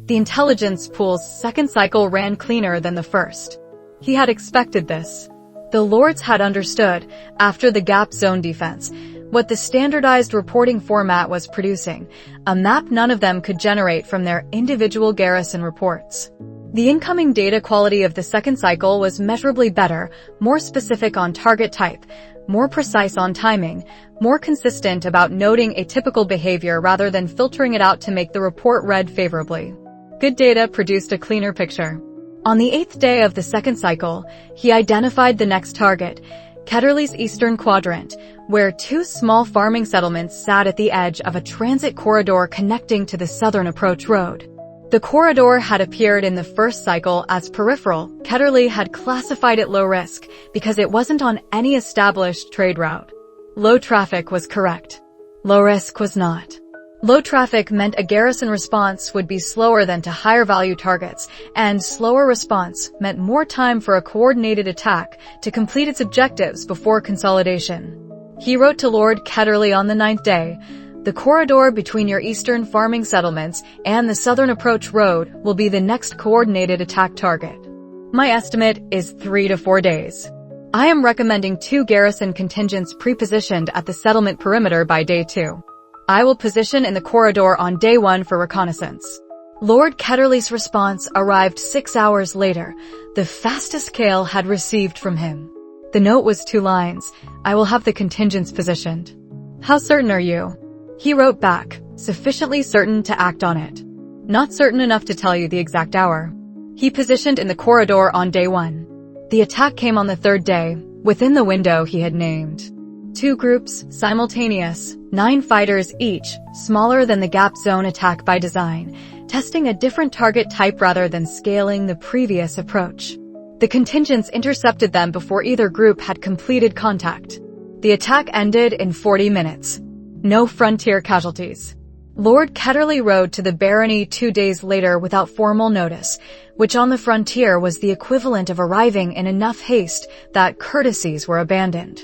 The intelligence pool's second cycle ran cleaner than the first. He had expected this. The lords had understood, after the gap zone defense, what the standardized reporting format was producing, a map none of them could generate from their individual garrison reports. The incoming data quality of the second cycle was measurably better, more specific on target type, more precise on timing, more consistent about noting atypical behavior rather than filtering it out to make the report read favorably. Good data produced a cleaner picture. On the 8th day of the second cycle, he identified the next target, Ketterly's eastern quadrant, where two small farming settlements sat at the edge of a transit corridor connecting to the southern approach road. The corridor had appeared in the first cycle as peripheral. Ketterly had classified it low risk because it wasn't on any established trade route. Low traffic was correct. Low risk was not. Low traffic meant a garrison response would be slower than to higher value targets, and slower response meant more time for a coordinated attack to complete its objectives before consolidation. He wrote to Lord Ketterly on the 9th day, "The corridor between your eastern farming settlements and the southern approach road will be the next coordinated attack target. My estimate is 3 to 4 days. I am recommending 2 garrison contingents pre-positioned at the settlement perimeter by day 2. I will position in the corridor on day 1 for reconnaissance." Lord Ketterly's response arrived 6 hours later, the fastest Kael had received from him. The note was 2 lines. "I will have the contingents positioned." "How certain are you?" He wrote back, "Sufficiently certain to act on it. Not certain enough to tell you the exact hour." He positioned in the corridor on day 1. The attack came on the 3rd day, within the window he had named. 2 groups, simultaneous, 9 fighters each, smaller than the gap zone attack by design, testing a different target type rather than scaling the previous approach. The contingents intercepted them before either group had completed contact. The attack ended in 40 minutes. No frontier casualties. Lord Ketterly rode to the barony 2 days later without formal notice, which on the frontier was the equivalent of arriving in enough haste that courtesies were abandoned.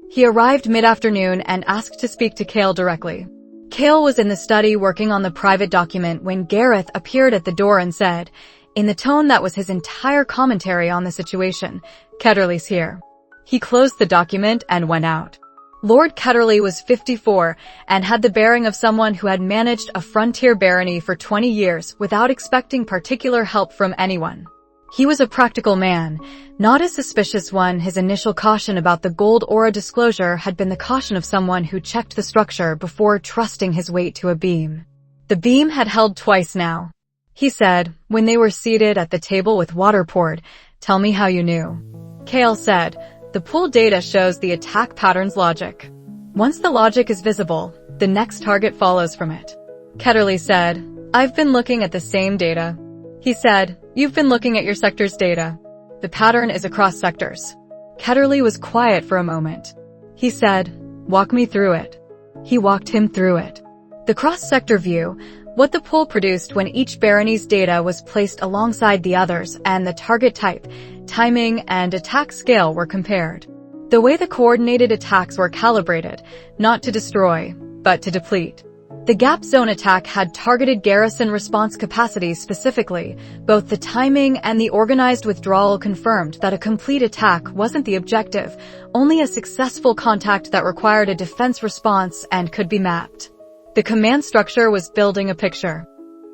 He arrived mid-afternoon and asked to speak to Kael directly. Kael was in the study working on the private document when Gareth appeared at the door and said, in the tone that was his entire commentary on the situation, "Ketterly's here." He closed the document and went out. Lord Ketterly was 54 and had the bearing of someone who had managed a frontier barony for 20 years without expecting particular help from anyone. He was a practical man, not a suspicious one. His initial caution about the gold aura disclosure had been the caution of someone who checked the structure before trusting his weight to a beam. The beam had held twice now. He said, when they were seated at the table with water poured, "Tell me how you knew." Kael said, "The pool data shows the attack pattern's logic. Once the logic is visible, the next target follows from it." Ketterly said, "I've been looking at the same data." He said, "You've been looking at your sector's data. The pattern is across sectors." Ketterly was quiet for a moment. He said, "Walk me through it." He walked him through it. The cross-sector view, what the pool produced when each barony's data was placed alongside the others, and the target type, timing, and attack scale were compared. The way the coordinated attacks were calibrated, not to destroy, but to deplete. The gap zone attack had targeted garrison response capacity specifically. Both the timing and the organized withdrawal confirmed that a complete attack wasn't the objective, only a successful contact that required a defense response and could be mapped. The command structure was building a picture.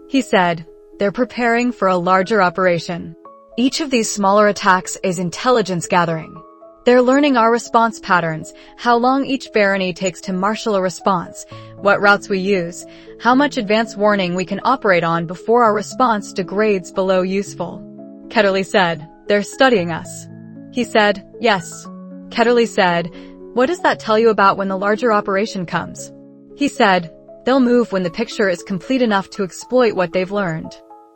He said, "They're preparing for a larger operation. Each of these smaller attacks is intelligence gathering. They're learning our response patterns, how long each barony takes to marshal a response, what routes we use, how much advance warning we can operate on before our response degrades below useful." Ketterly said, "They're studying us." He said, "Yes." Ketterly said, "What does that tell you about when the larger operation comes?" He said, "They'll move when the picture is complete enough to exploit what they've learned.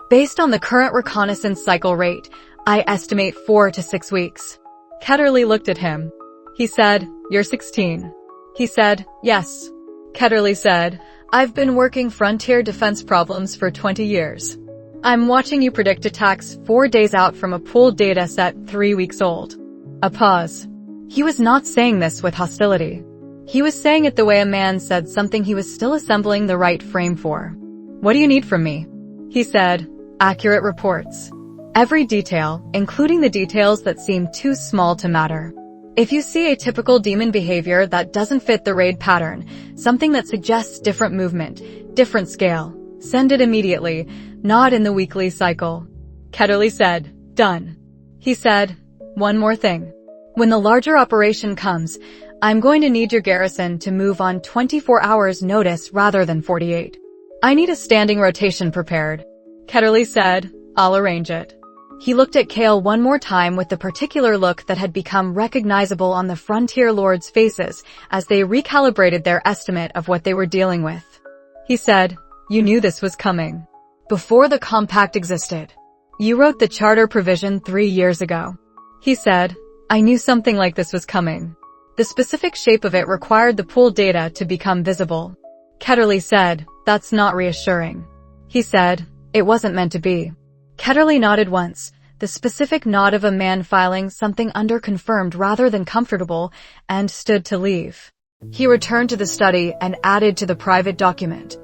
Based on the current reconnaissance cycle rate, I estimate 4 to 6 weeks. Ketterly looked at him. He said, "You're 16. He said, "Yes." Ketterly said, "I've been working frontier defense problems for 20 years. I'm watching you predict attacks 4 days out from a pooled data set 3 weeks old." A pause. He was not saying this with hostility. He was saying it the way a man said something he was still assembling the right frame for. "What do you need from me?" He said, Accurate reports. Every detail, including the details that seem too small to matter. If you see a typical demon behavior that doesn't fit the raid pattern, something that suggests different movement, different scale, send it immediately, not in the weekly cycle. Ketterly said, done. He said, one more thing. When the larger operation comes, I'm going to need your garrison to move on 24 hours notice rather than 48. I need a standing rotation prepared. Ketterly said, I'll arrange it. He looked at Kael one more time with the particular look that had become recognizable on the frontier lords' faces as they recalibrated their estimate of what they were dealing with. He said, you knew this was coming. Before the compact existed. You wrote the charter provision 3 years ago. He said, I knew something like this was coming. The specific shape of it required the pool data to become visible. Ketterly said, that's not reassuring. He said, it wasn't meant to be. Ketterly nodded once, the specific nod of a man filing something under confirmed rather than comfortable, and stood to leave. He returned to the study and added to the private document.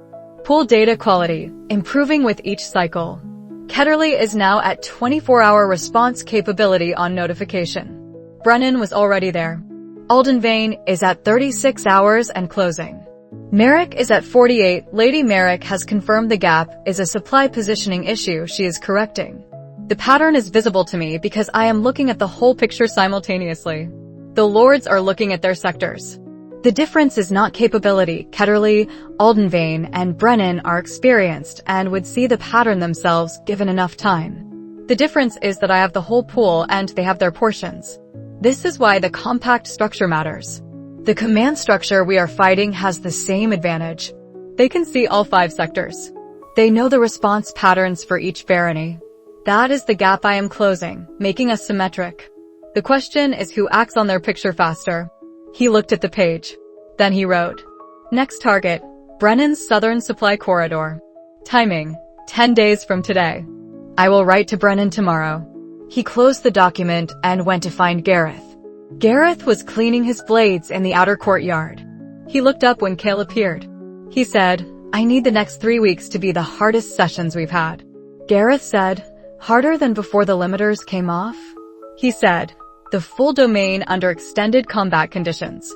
Pool data quality, improving with each cycle. Ketterly is now at 24-hour response capability on notification. Brennan was already there. Aldenvane is at 36 hours and closing. Merrick is at 48. Lady Merrick has confirmed the gap is a supply positioning issue she is correcting. The pattern is visible to me because I am looking at the whole picture simultaneously. The lords are looking at their sectors. The difference is not capability. Ketterly, Aldenvane, and Brennan are experienced and would see the pattern themselves given enough time. The difference is that I have the whole pool and they have their portions. This is why the compact structure matters. The command structure we are fighting has the same advantage. They can see all 5 sectors. They know the response patterns for each barony. That is the gap I am closing, making us symmetric. The question is who acts on their picture faster. He looked at the page. Then he wrote, next target, Brennan's Southern Supply Corridor. Timing, 10 days from today. I will write to Brennan tomorrow. He closed the document and went to find Gareth. Gareth was cleaning his blades in the outer courtyard. He looked up when Kael appeared. He said, I need the next 3 weeks to be the hardest sessions we've had. Gareth said, harder than before the limiters came off? He said, the full domain under extended combat conditions.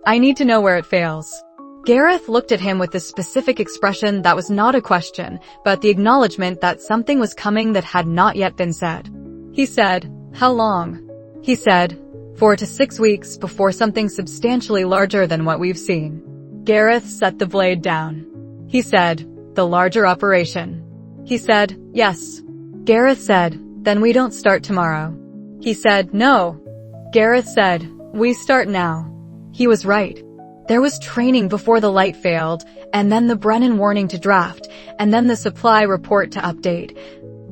I need to know where it fails. Gareth looked at him with the specific expression that was not a question, but the acknowledgement that something was coming that had not yet been said. He said, how long? He said, 4 to 6 weeks before something substantially larger than what we've seen. Gareth set the blade down. He said, the larger operation. He said, yes. Gareth said, then we don't start tomorrow. He said, no. Gareth said, we start now. He was right. There was training before the light failed, and then the Brennan warning to draft, and then the supply report to update.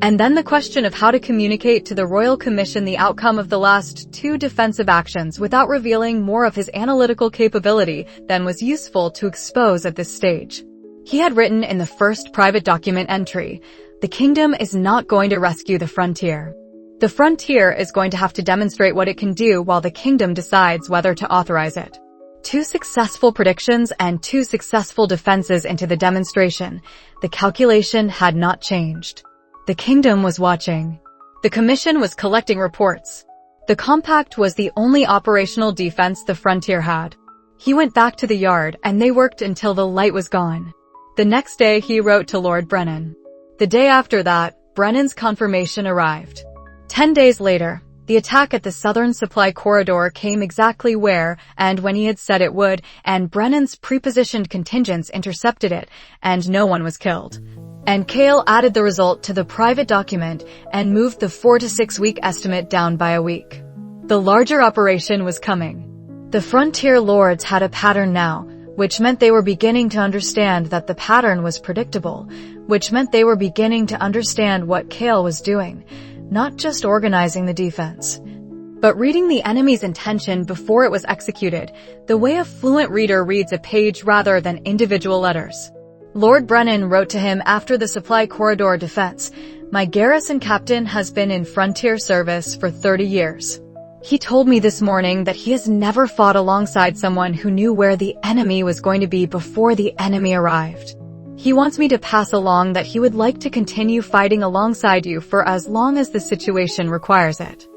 And then the question of how to communicate to the Royal Commission the outcome of the last 2 defensive actions without revealing more of his analytical capability than was useful to expose at this stage. He had written in the first private document entry, the kingdom is not going to rescue the frontier. The frontier is going to have to demonstrate what it can do while the kingdom decides whether to authorize it. 2 successful predictions and 2 successful defenses into the demonstration. The calculation had not changed. The kingdom was watching. The commission was collecting reports. The compact was the only operational defense the frontier had. He went back to the yard and they worked until the light was gone. The next day he wrote to Lord Brennan. The day after that, Brennan's confirmation arrived. 10 days later, the attack at the Southern Supply Corridor came exactly where and when he had said it would, and Brennan's prepositioned contingents intercepted it, and no one was killed. And Kael added the result to the private document and moved the 4 to 6 week estimate down by a week. The larger operation was coming. The frontier lords had a pattern now, which meant they were beginning to understand that the pattern was predictable, which meant they were beginning to understand what Kael was doing, not just organizing the defense, but reading the enemy's intention before it was executed, the way a fluent reader reads a page rather than individual letters. Lord Brennan wrote to him after the supply corridor defense, my garrison captain has been in frontier service for 30 years. He told me this morning that he has never fought alongside someone who knew where the enemy was going to be before the enemy arrived. He wants me to pass along that he would like to continue fighting alongside you for as long as the situation requires it.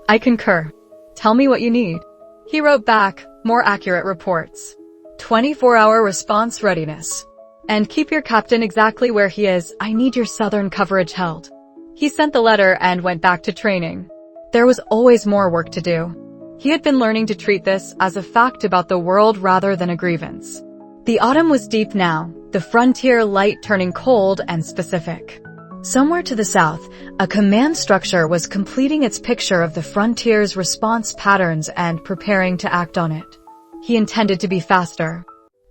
I concur. Tell me what you need. He wrote back, more accurate reports. 24-hour response readiness. And keep your captain exactly where he is. I need your southern coverage held. He sent the letter and went back to training. There was always more work to do. He had been learning to treat this as a fact about the world rather than a grievance. The autumn was deep now, the frontier light turning cold and specific. Somewhere to the south, a command structure was completing its picture of the frontier's response patterns and preparing to act on it. He intended to be faster.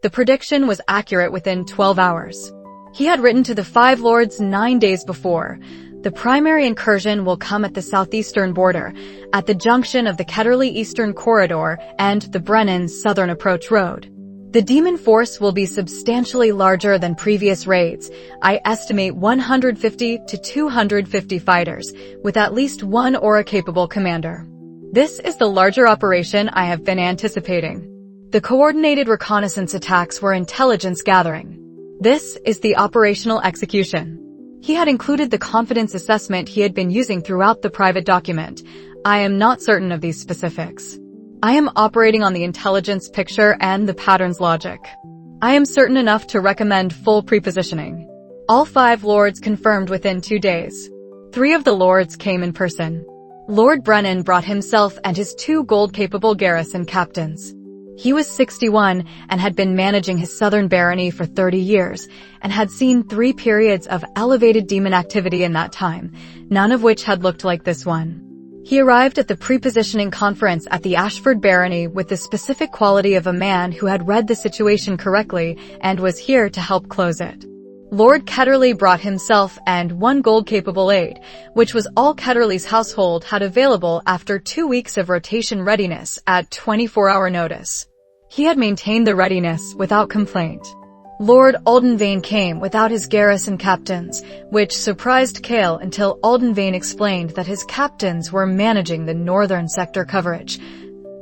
The prediction was accurate within 12 hours. He had written to the Five Lords 9 days before. The primary incursion will come at the southeastern border, at the junction of the Ketterley Eastern Corridor and the Brennan Southern Approach Road. The demon force will be substantially larger than previous raids. I estimate 150 to 250 fighters, with at least one Aura-capable commander. This is the larger operation I have been anticipating. The coordinated reconnaissance attacks were intelligence gathering. This is the operational execution. He had included the confidence assessment he had been using throughout the private document. I am not certain of these specifics. I am operating on the intelligence picture and the patterns logic. I am certain enough to recommend full prepositioning. All 5 lords confirmed within 2 days. 3 of the lords came in person. Lord Brennan brought himself and his 2 gold-capable garrison captains. He was 61 and had been managing his southern barony for 30 years and had seen 3 periods of elevated demon activity in that time, none of which had looked like this one. He arrived at the prepositioning conference at the Ashford barony with the specific quality of a man who had read the situation correctly and was here to help close it. Lord Ketterley brought himself and 1 gold-capable aide, which was all Ketterley's household had available after 2 weeks of rotation readiness at 24-hour notice. He had maintained the readiness without complaint. Lord Aldenvane came without his garrison captains, which surprised Kael until Aldenvane explained that his captains were managing the northern sector coverage,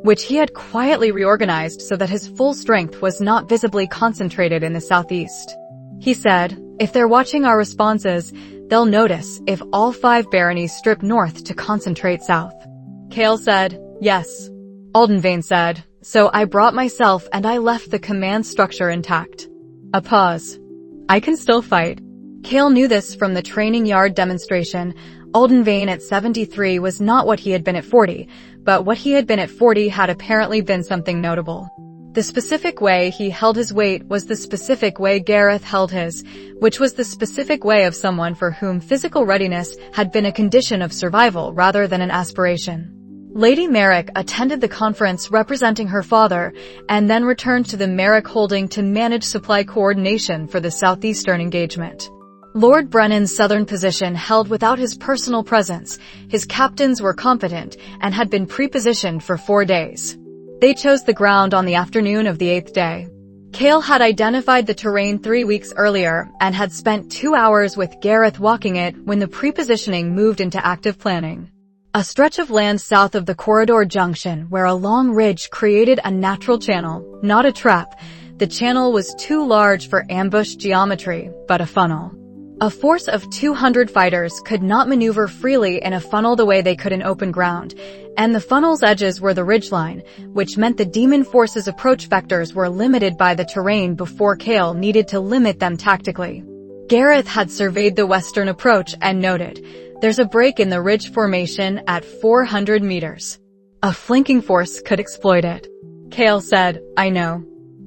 which he had quietly reorganized so that his full strength was not visibly concentrated in the southeast. He said, if they're watching our responses, they'll notice if all 5 baronies strip north to concentrate south. Kael said, yes. Aldenvane said, so I brought myself and I left the command structure intact. A pause. I can still fight. Kael knew this from the training yard demonstration. Aldenvane at 73 was not what he had been at 40, but what he had been at 40 had apparently been something notable. The specific way he held his weight was the specific way Gareth held his, which was the specific way of someone for whom physical readiness had been a condition of survival rather than an aspiration. Lady Merrick attended the conference representing her father and then returned to the Merrick holding to manage supply coordination for the southeastern engagement. Lord Brennan's southern position held without his personal presence. His captains were competent and had been prepositioned for 4 days. They chose the ground on the afternoon of the 8th day. Kael had identified the terrain 3 weeks earlier and had spent 2 hours with Gareth walking it when the prepositioning moved into active planning. A stretch of land south of the corridor junction where a long ridge created a natural channel, not a trap. The channel was too large for ambush geometry, but a funnel. A force of 200 fighters could not maneuver freely in a funnel the way they could in open ground, and the funnel's edges were the ridgeline, which meant the demon force's approach vectors were limited by the terrain before Kael needed to limit them tactically. Gareth had surveyed the western approach and noted, there's a break in the ridge formation at 400 meters. A flanking force could exploit it. Kael said, I know.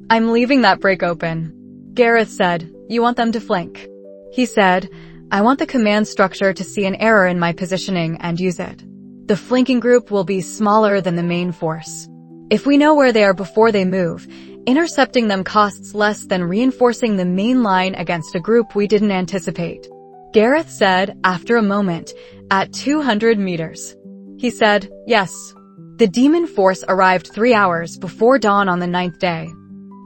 I'm leaving that break open. Gareth said, you want them to flank? He said, I want the command structure to see an error in my positioning and use it. The flanking group will be smaller than the main force. If we know where they are before they move, intercepting them costs less than reinforcing the main line against a group we didn't anticipate. Gareth said, after a moment, at 200 meters. He said, yes. The demon force arrived 3 hours before dawn on the 9th day.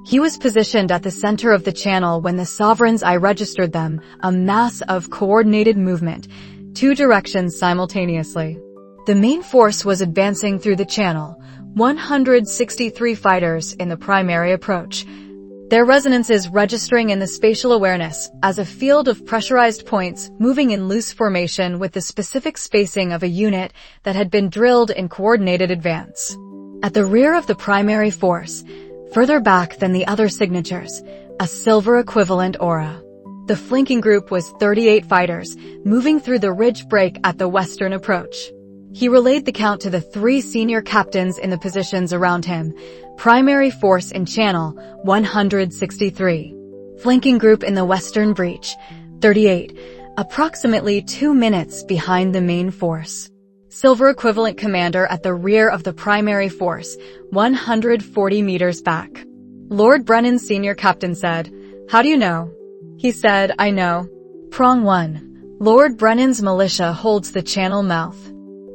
He was positioned at the center of the channel when the sovereigns I registered them, a mass of coordinated movement, 2 directions simultaneously. The main force was advancing through the channel, 163 fighters in the primary approach. their resonances registering in the spatial awareness as a field of pressurized points moving in loose formation with the specific spacing of a unit that had been drilled in coordinated advance. At the rear of the primary force, further back than the other signatures, a silver equivalent aura. The flanking group was 38 fighters, moving through the ridge break at the western approach. He relayed the count to the 3 senior captains in the positions around him. Primary force in channel, 163. Flanking group in the western breach, 38, approximately 2 minutes behind the main force. Silver equivalent commander at the rear of the primary force, 140 meters back. Lord Brennan's senior captain said, "How do you know?" He said, "I know. Prong 1. Lord Brennan's militia holds the channel mouth.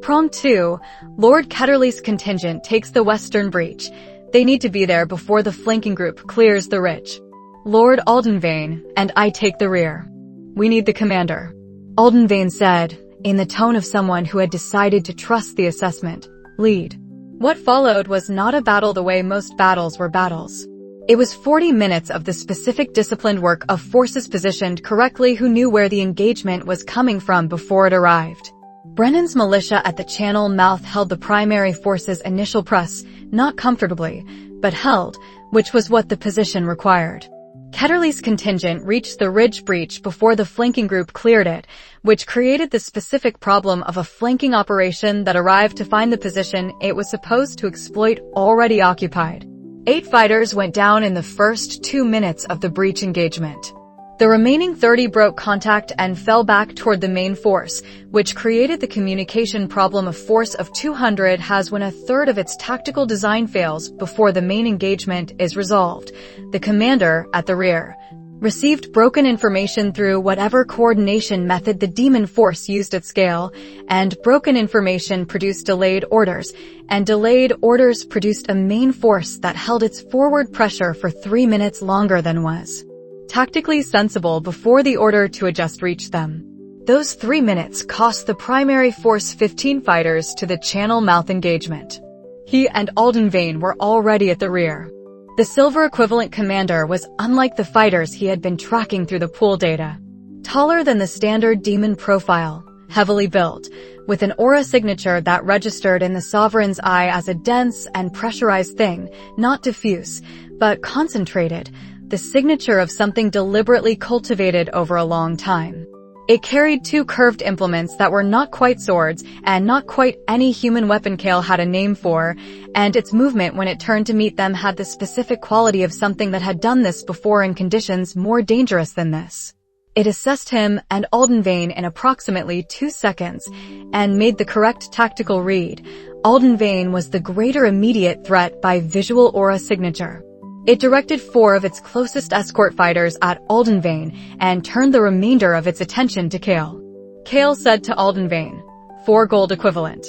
Prong 2. Lord Ketterley's contingent takes the western breach. They need to be there before the flanking group clears the ridge. Lord Aldenvane and I take the rear. We need the commander." Aldenvane said, in the tone of someone who had decided to trust the assessment, "Lead." What followed was not a battle the way most battles were battles. It was 40 minutes of the specific disciplined work of forces positioned correctly who knew where the engagement was coming from before it arrived. Brennan's militia at the channel mouth held the primary force's initial press, not comfortably, but held, which was what the position required. Ketterley's contingent reached the ridge breach before the flanking group cleared it, which created the specific problem of a flanking operation that arrived to find the position it was supposed to exploit already occupied. 8 fighters went down in the first 2 minutes of the breach engagement. The remaining 30 broke contact and fell back toward the main force, which created the communication problem a force of 200 has when a third of its tactical design fails before the main engagement is resolved. The commander, at the rear, received broken information through whatever coordination method the demon force used at scale, and broken information produced delayed orders, and delayed orders produced a main force that held its forward pressure for 3 minutes longer than was tactically sensible before the order to adjust reached them. Those 3 minutes cost the primary force 15 fighters to the channel mouth engagement. He and Aldenvane were already at the rear. The silver equivalent commander was unlike the fighters he had been tracking through the pool data. Taller than the standard demon profile, heavily built, with an aura signature that registered in the sovereign's eye as a dense and pressurized thing, not diffuse, but concentrated, the signature of something deliberately cultivated over a long time. It carried 2 curved implements that were not quite swords and not quite any human weapon Kael had a name for, and its movement when it turned to meet them had the specific quality of something that had done this before in conditions more dangerous than this. It assessed him and Aldenvane in approximately 2 seconds and made the correct tactical read. Aldenvane was the greater immediate threat by visual aura signature. It directed 4 of its closest escort fighters at Aldenvane and turned the remainder of its attention to Kael. Kael said to Aldenvane, 4 gold equivalent.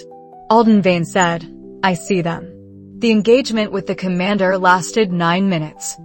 Aldenvane said, "I see them." The engagement with the commander lasted 9 minutes.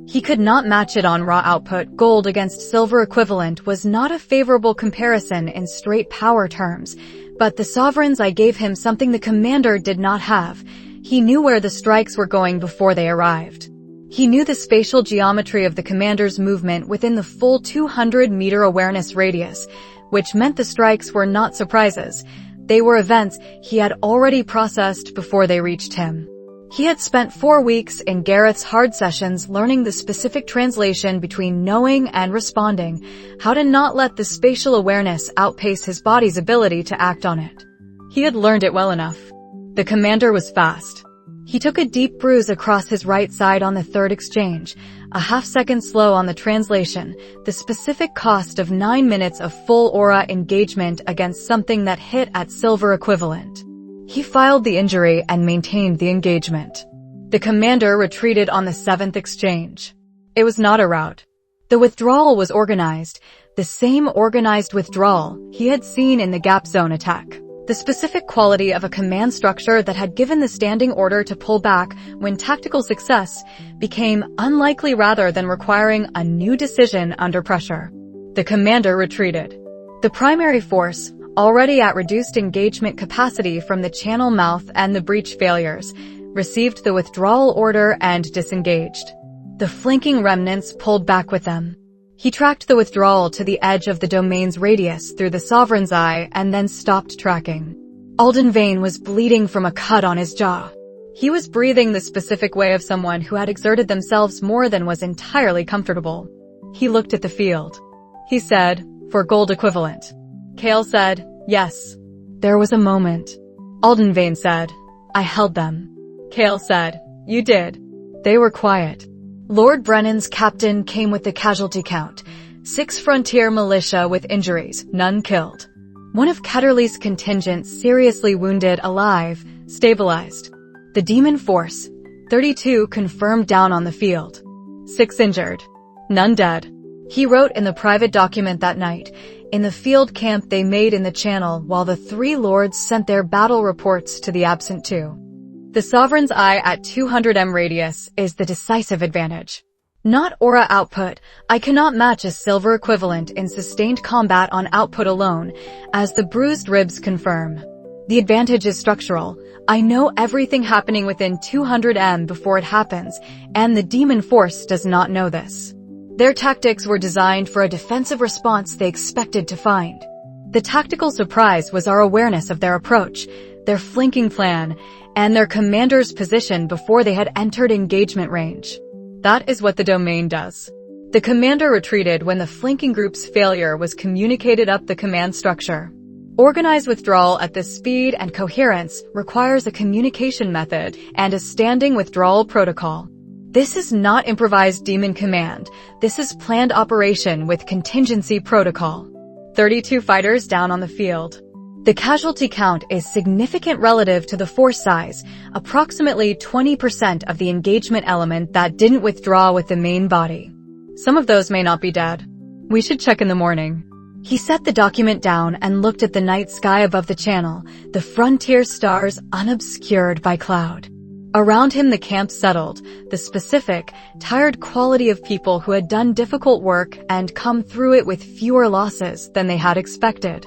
He could not match it on raw output. Gold against silver equivalent was not a favorable comparison in straight power terms, but the sovereign's eye gave him something the commander did not have. He knew where the strikes were going before they arrived. He knew the spatial geometry of the commander's movement within the full 200-meter awareness radius, which meant the strikes were not surprises. They were events he had already processed before they reached him. He had spent 4 weeks in Gareth's hard sessions learning the specific translation between knowing and responding, how to not let the spatial awareness outpace his body's ability to act on it. He had learned it well enough. The commander was fast. He took a deep bruise across his right side on the 3rd exchange, a half-second slow on the translation, the specific cost of 9 minutes of full aura engagement against something that hit at silver equivalent. He filed the injury and maintained the engagement. The commander retreated on the 7th exchange. It was not a rout. The withdrawal was organized, the same organized withdrawal he had seen in the gap zone attack. The specific quality of a command structure that had given the standing order to pull back when tactical success became unlikely rather than requiring a new decision under pressure. The commander retreated. The primary force, already at reduced engagement capacity from the channel mouth and the breach failures, received the withdrawal order and disengaged. The flanking remnants pulled back with them. He tracked the withdrawal to the edge of the domain's radius through the Sovereign's Eye and then stopped tracking. Alden Vane was bleeding from a cut on his jaw. He was breathing the specific way of someone who had exerted themselves more than was entirely comfortable. He looked at the field. He said, "For gold equivalent." Kael said, "Yes." There was a moment. Alden Vane said, "I held them." Kael said, "You did." They were quiet. Lord Brennan's captain came with the casualty count. 6 frontier militia with injuries, none killed. One of Ketterly's contingent seriously wounded, alive, stabilized. The demon force, 32 confirmed down on the field. 6 injured, none dead. He wrote in the private document that night, in the field camp they made in the channel while the 3 lords sent their battle reports to the absent 2. The Sovereign's Eye at 200 m radius is the decisive advantage. Not aura output, I cannot match a silver equivalent in sustained combat on output alone, as the bruised ribs confirm. The advantage is structural. I know everything happening within 200 m before it happens, and the demon force does not know this. Their tactics were designed for a defensive response they expected to find. The tactical surprise was our awareness of their approach, their flanking plan, and their commander's position before they had entered engagement range. That is what the domain does. The commander retreated when the flanking group's failure was communicated up the command structure. Organized withdrawal at this speed and coherence requires a communication method and a standing withdrawal protocol. This is not improvised demon command. This is planned operation with contingency protocol. 32 fighters down on the field. The casualty count is significant relative to the force size, approximately 20% of the engagement element that didn't withdraw with the main body. Some of those may not be dead. We should check in the morning. He set the document down and looked at the night sky above the channel, the frontier stars unobscured by cloud. Around him the camp settled, the specific, tired quality of people who had done difficult work and come through it with fewer losses than they had expected.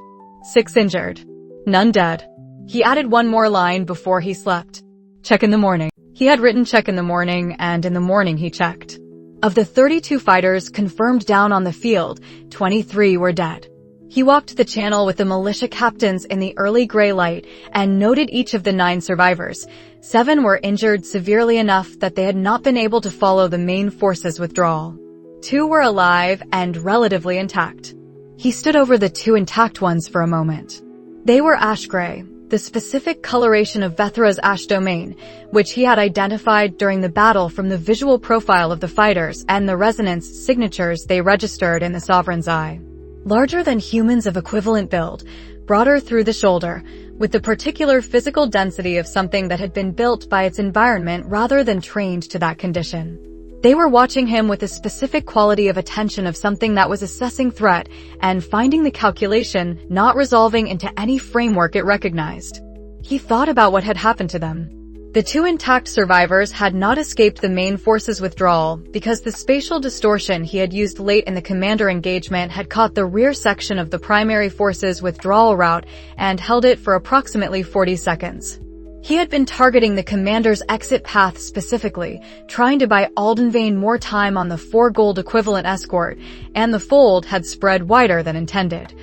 6 injured, none dead. He added one more line before he slept. Check in the morning. He had written check in the morning, and in the morning he checked. Of the 32 fighters confirmed down on the field, 23 were dead. He walked the channel with the militia captains in the early gray light and noted each of the 9 survivors. 7 were injured severely enough that they had not been able to follow the main force's withdrawal. 2 were alive and relatively intact. He stood over the 2 intact ones for a moment. They were ash gray, the specific coloration of Vethra's ash domain, which he had identified during the battle from the visual profile of the fighters and the resonance signatures they registered in the Sovereign's Eye. Larger than humans of equivalent build, broader through the shoulder, with the particular physical density of something that had been built by its environment rather than trained to that condition. They were watching him with a specific quality of attention of something that was assessing threat and finding the calculation not resolving into any framework it recognized. He thought about what had happened to them. The 2 intact survivors had not escaped the main force's withdrawal because the spatial distortion he had used late in the commander engagement had caught the rear section of the primary force's withdrawal route and held it for approximately 40 seconds. He had been targeting the commander's exit path specifically, trying to buy Alden Vane more time on the 4 gold equivalent escort, and the fold had spread wider than intended,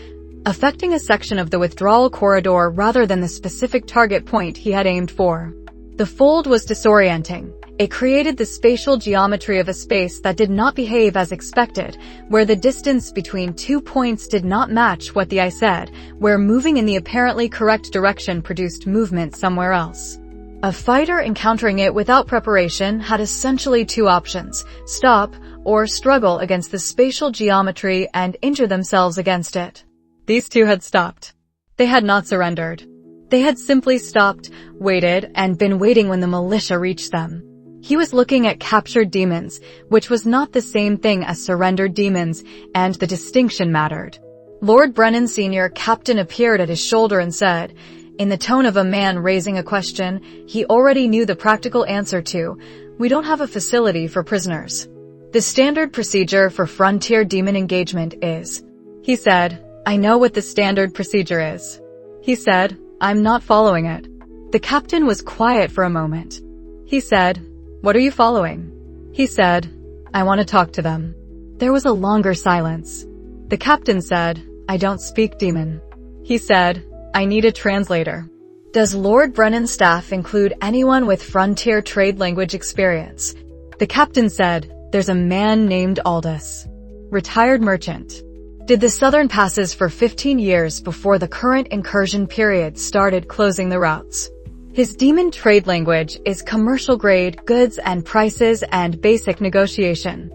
affecting a section of the withdrawal corridor rather than the specific target point he had aimed for. The fold was disorienting. It created the spatial geometry of a space that did not behave as expected, where the distance between 2 points did not match what the eye said, where moving in the apparently correct direction produced movement somewhere else. A fighter encountering it without preparation had essentially 2 options: stop or struggle against the spatial geometry and injure themselves against it. These 2 had stopped. They had not surrendered. They had simply stopped, waited, and been waiting when the militia reached them. He was looking at captured demons, which was not the same thing as surrendered demons, and the distinction mattered. Lord Brennan Sr. Captain appeared at his shoulder and said, in the tone of a man raising a question he already knew the practical answer to, "We don't have a facility for prisoners. The standard procedure for frontier demon engagement is." He said, "I know what the standard procedure is." He said, "I'm not following it." The captain was quiet for a moment. He said, "What are you following?" He said, I want to talk to them. There was a longer silence. The captain said, I don't speak demon. He said, I need a translator. Does Lord Brennan's staff include anyone with frontier trade language experience? The captain said, there's a man named Aldous. Retired merchant. Did the southern passes for 15 years before the current incursion period started closing the routes. His demon trade language is commercial grade, goods and prices and basic negotiation.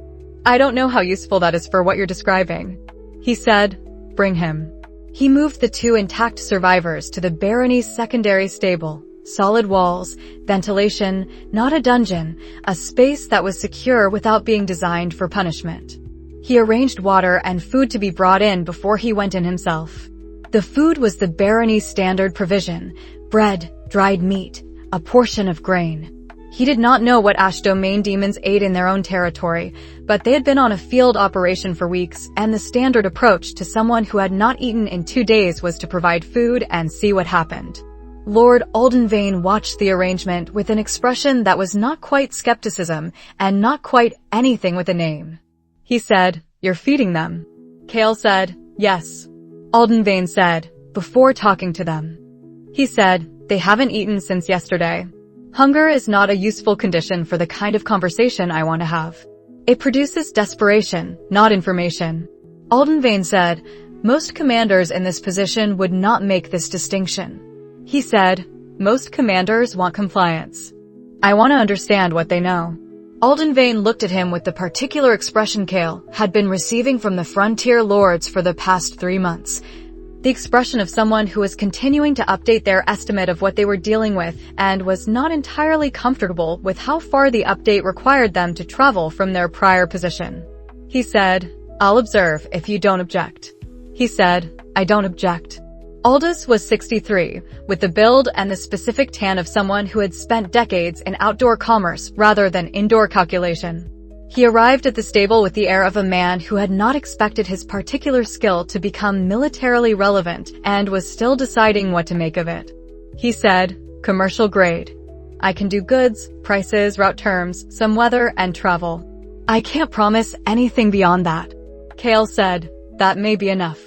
I don't know how useful that is for what you're describing. He said, bring him. He moved the two intact survivors to the barony's secondary stable. Solid walls, ventilation, not a dungeon, a space that was secure without being designed for punishment. He arranged water and food to be brought in before he went in himself. The food was the barony's standard provision: bread, dried meat, a portion of grain. He did not know what Ash Domain demons ate in their own territory, but they had been on a field operation for weeks, and the standard approach to someone who had not eaten in 2 days was to provide food and see what happened. Lord Aldenvane watched the arrangement with an expression that was not quite skepticism and not quite anything with a name. He said, you're feeding them. Kael said, yes. Aldenvane said, before talking to them. He said, they haven't eaten since yesterday. Hunger is not a useful condition for the kind of conversation I want to have. It produces desperation, not information. Aldenvane said, most commanders in this position would not make this distinction. He said, most commanders want compliance. I want to understand what they know. Aldenvane looked at him with the particular expression Kael had been receiving from the frontier lords for the past 3 months. The expression of someone who was continuing to update their estimate of what they were dealing with and was not entirely comfortable with how far the update required them to travel from their prior position. He said, I'll observe if you don't object. He said, I don't object. Aldous was 63, with the build and the specific tan of someone who had spent decades in outdoor commerce rather than indoor calculation. He arrived at the stable with the air of a man who had not expected his particular skill to become militarily relevant and was still deciding what to make of it. He said, commercial grade. I can do goods, prices, route terms, some weather, and travel. I can't promise anything beyond that. Kael said, that may be enough.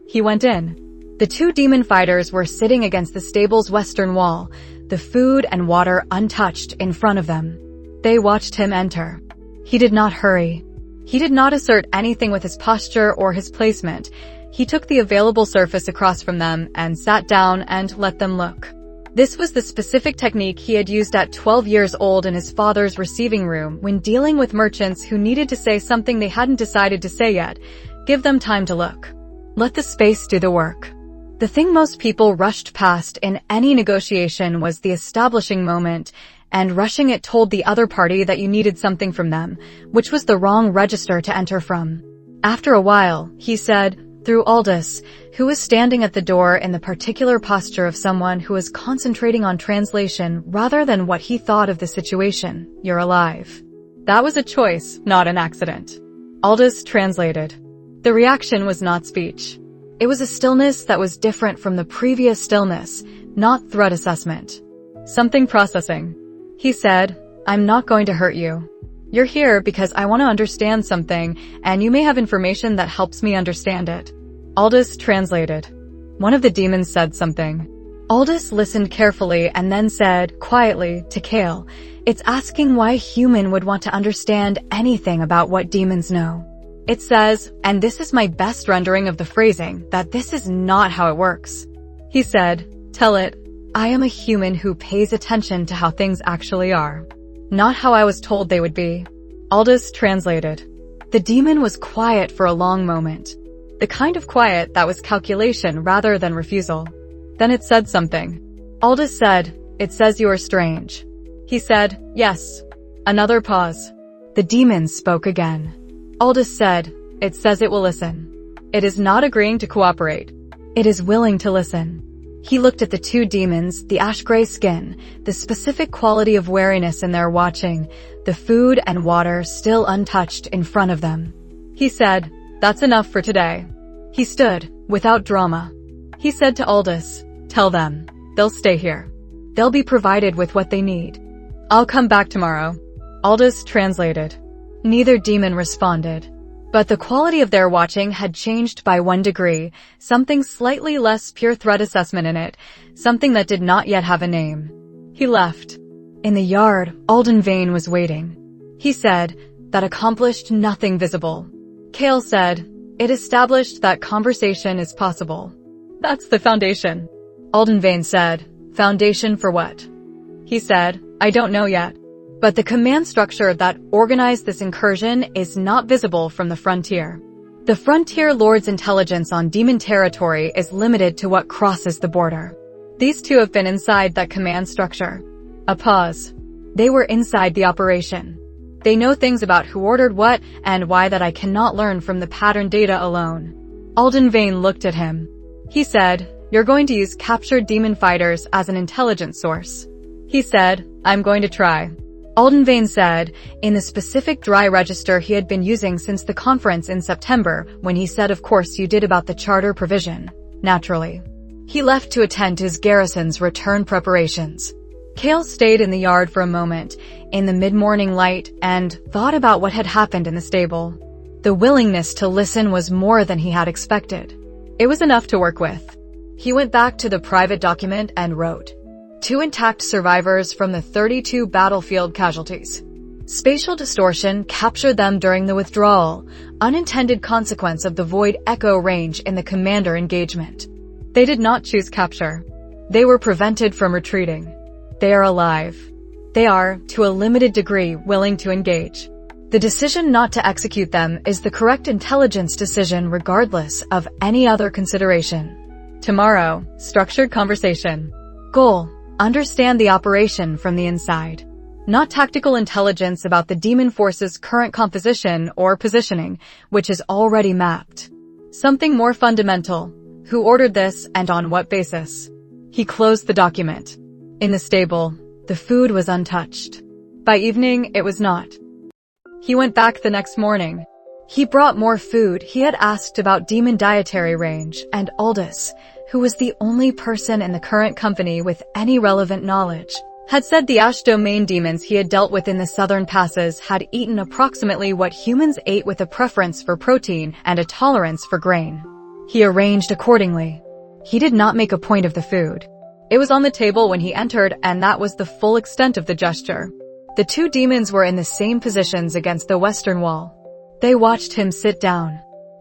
He went in. The two demon fighters were sitting against the stable's western wall, the food and water untouched in front of them. They watched him enter. He did not hurry. He did not assert anything with his posture or his placement. He took the available surface across from them and sat down and let them look. This was the specific technique he had used at 12 years old in his father's receiving room when dealing with merchants who needed to say something they hadn't decided to say yet. Give them time to look. Let the space do the work. The thing most people rushed past in any negotiation was the establishing moment, and rushing it told the other party that you needed something from them, which was the wrong register to enter from. After a while, he said, through Aldous, who was standing at the door in the particular posture of someone who was concentrating on translation rather than what he thought of the situation, you're alive. That was a choice, not an accident. Aldous translated. The reaction was not speech. It was a stillness that was different from the previous stillness, not threat assessment. Something processing. He said, I'm not going to hurt you. You're here because I want to understand something, and you may have information that helps me understand it. Aldous translated. One of the demons said something. Aldous listened carefully and then said, quietly, to Kael, it's asking why a human would want to understand anything about what demons know. It says, and this is my best rendering of the phrasing, that this is not how it works. He said, tell it, I am a human who pays attention to how things actually are. Not how I was told they would be. Aldous translated. The demon was quiet for a long moment. The kind of quiet that was calculation rather than refusal. Then it said something. Aldous said, it says you are strange. He said, yes. Another pause. The demon spoke again. Aldous said, it says it will listen. It is not agreeing to cooperate. It is willing to listen. He looked at the two demons, the ash-gray skin, the specific quality of wariness in their watching, the food and water still untouched in front of them. He said, that's enough for today. He stood, without drama. He said to Aldous, tell them, they'll stay here. They'll be provided with what they need. I'll come back tomorrow. Aldous translated. Neither demon responded. But the quality of their watching had changed by 1 degree, something slightly less pure threat assessment in it, something that did not yet have a name. He left. In the yard, Alden Vane was waiting. He said, "That accomplished nothing visible." Kael said, "It established that conversation is possible." "That's the foundation." Alden Vane said, "Foundation for what?" He said, "I don't know yet. But the command structure that organized this incursion is not visible from the frontier. The frontier lord's intelligence on demon territory is limited to what crosses the border. These two have been inside that command structure." A pause. "They were inside the operation. They know things about who ordered what and why that I cannot learn from the pattern data alone." Alden Vane looked at him. He said, "You're going to use captured demon fighters as an intelligence source." He said, "I'm going to try." Alden Vane said, in the specific dry register he had been using since the conference in September, when he said of course you did about the charter provision. Naturally. He left to attend to his garrison's return preparations. Kael stayed in the yard for a moment, in the mid-morning light, and thought about what had happened in the stable. The willingness to listen was more than he had expected. It was enough to work with. He went back to the private document and wrote, "2 intact survivors from the 32 battlefield casualties. Spatial distortion captured them during the withdrawal, unintended consequence of the void echo range in the commander engagement. They did not choose capture. They were prevented from retreating. They are alive. They are, to a limited degree, willing to engage. The decision not to execute them is the correct intelligence decision regardless of any other consideration. Tomorrow, structured conversation. Goal. Understand the operation from the inside. Not tactical intelligence about the demon force's current composition or positioning, which is already mapped. Something more fundamental. Who ordered this and on what basis?" He closed the document. In the stable, the food was untouched. By evening, it was not. He went back the next morning. He brought more food. He had asked about demon dietary range, and Aldous, who was the only person in the current company with any relevant knowledge, had said the Ash Domain demons he had dealt with in the southern passes had eaten approximately what humans ate with a preference for protein and a tolerance for grain. He arranged accordingly. He did not make a point of the food. It was on the table when he entered, and that was the full extent of the gesture. The 2 demons were in the same positions against the western wall. They watched him sit down.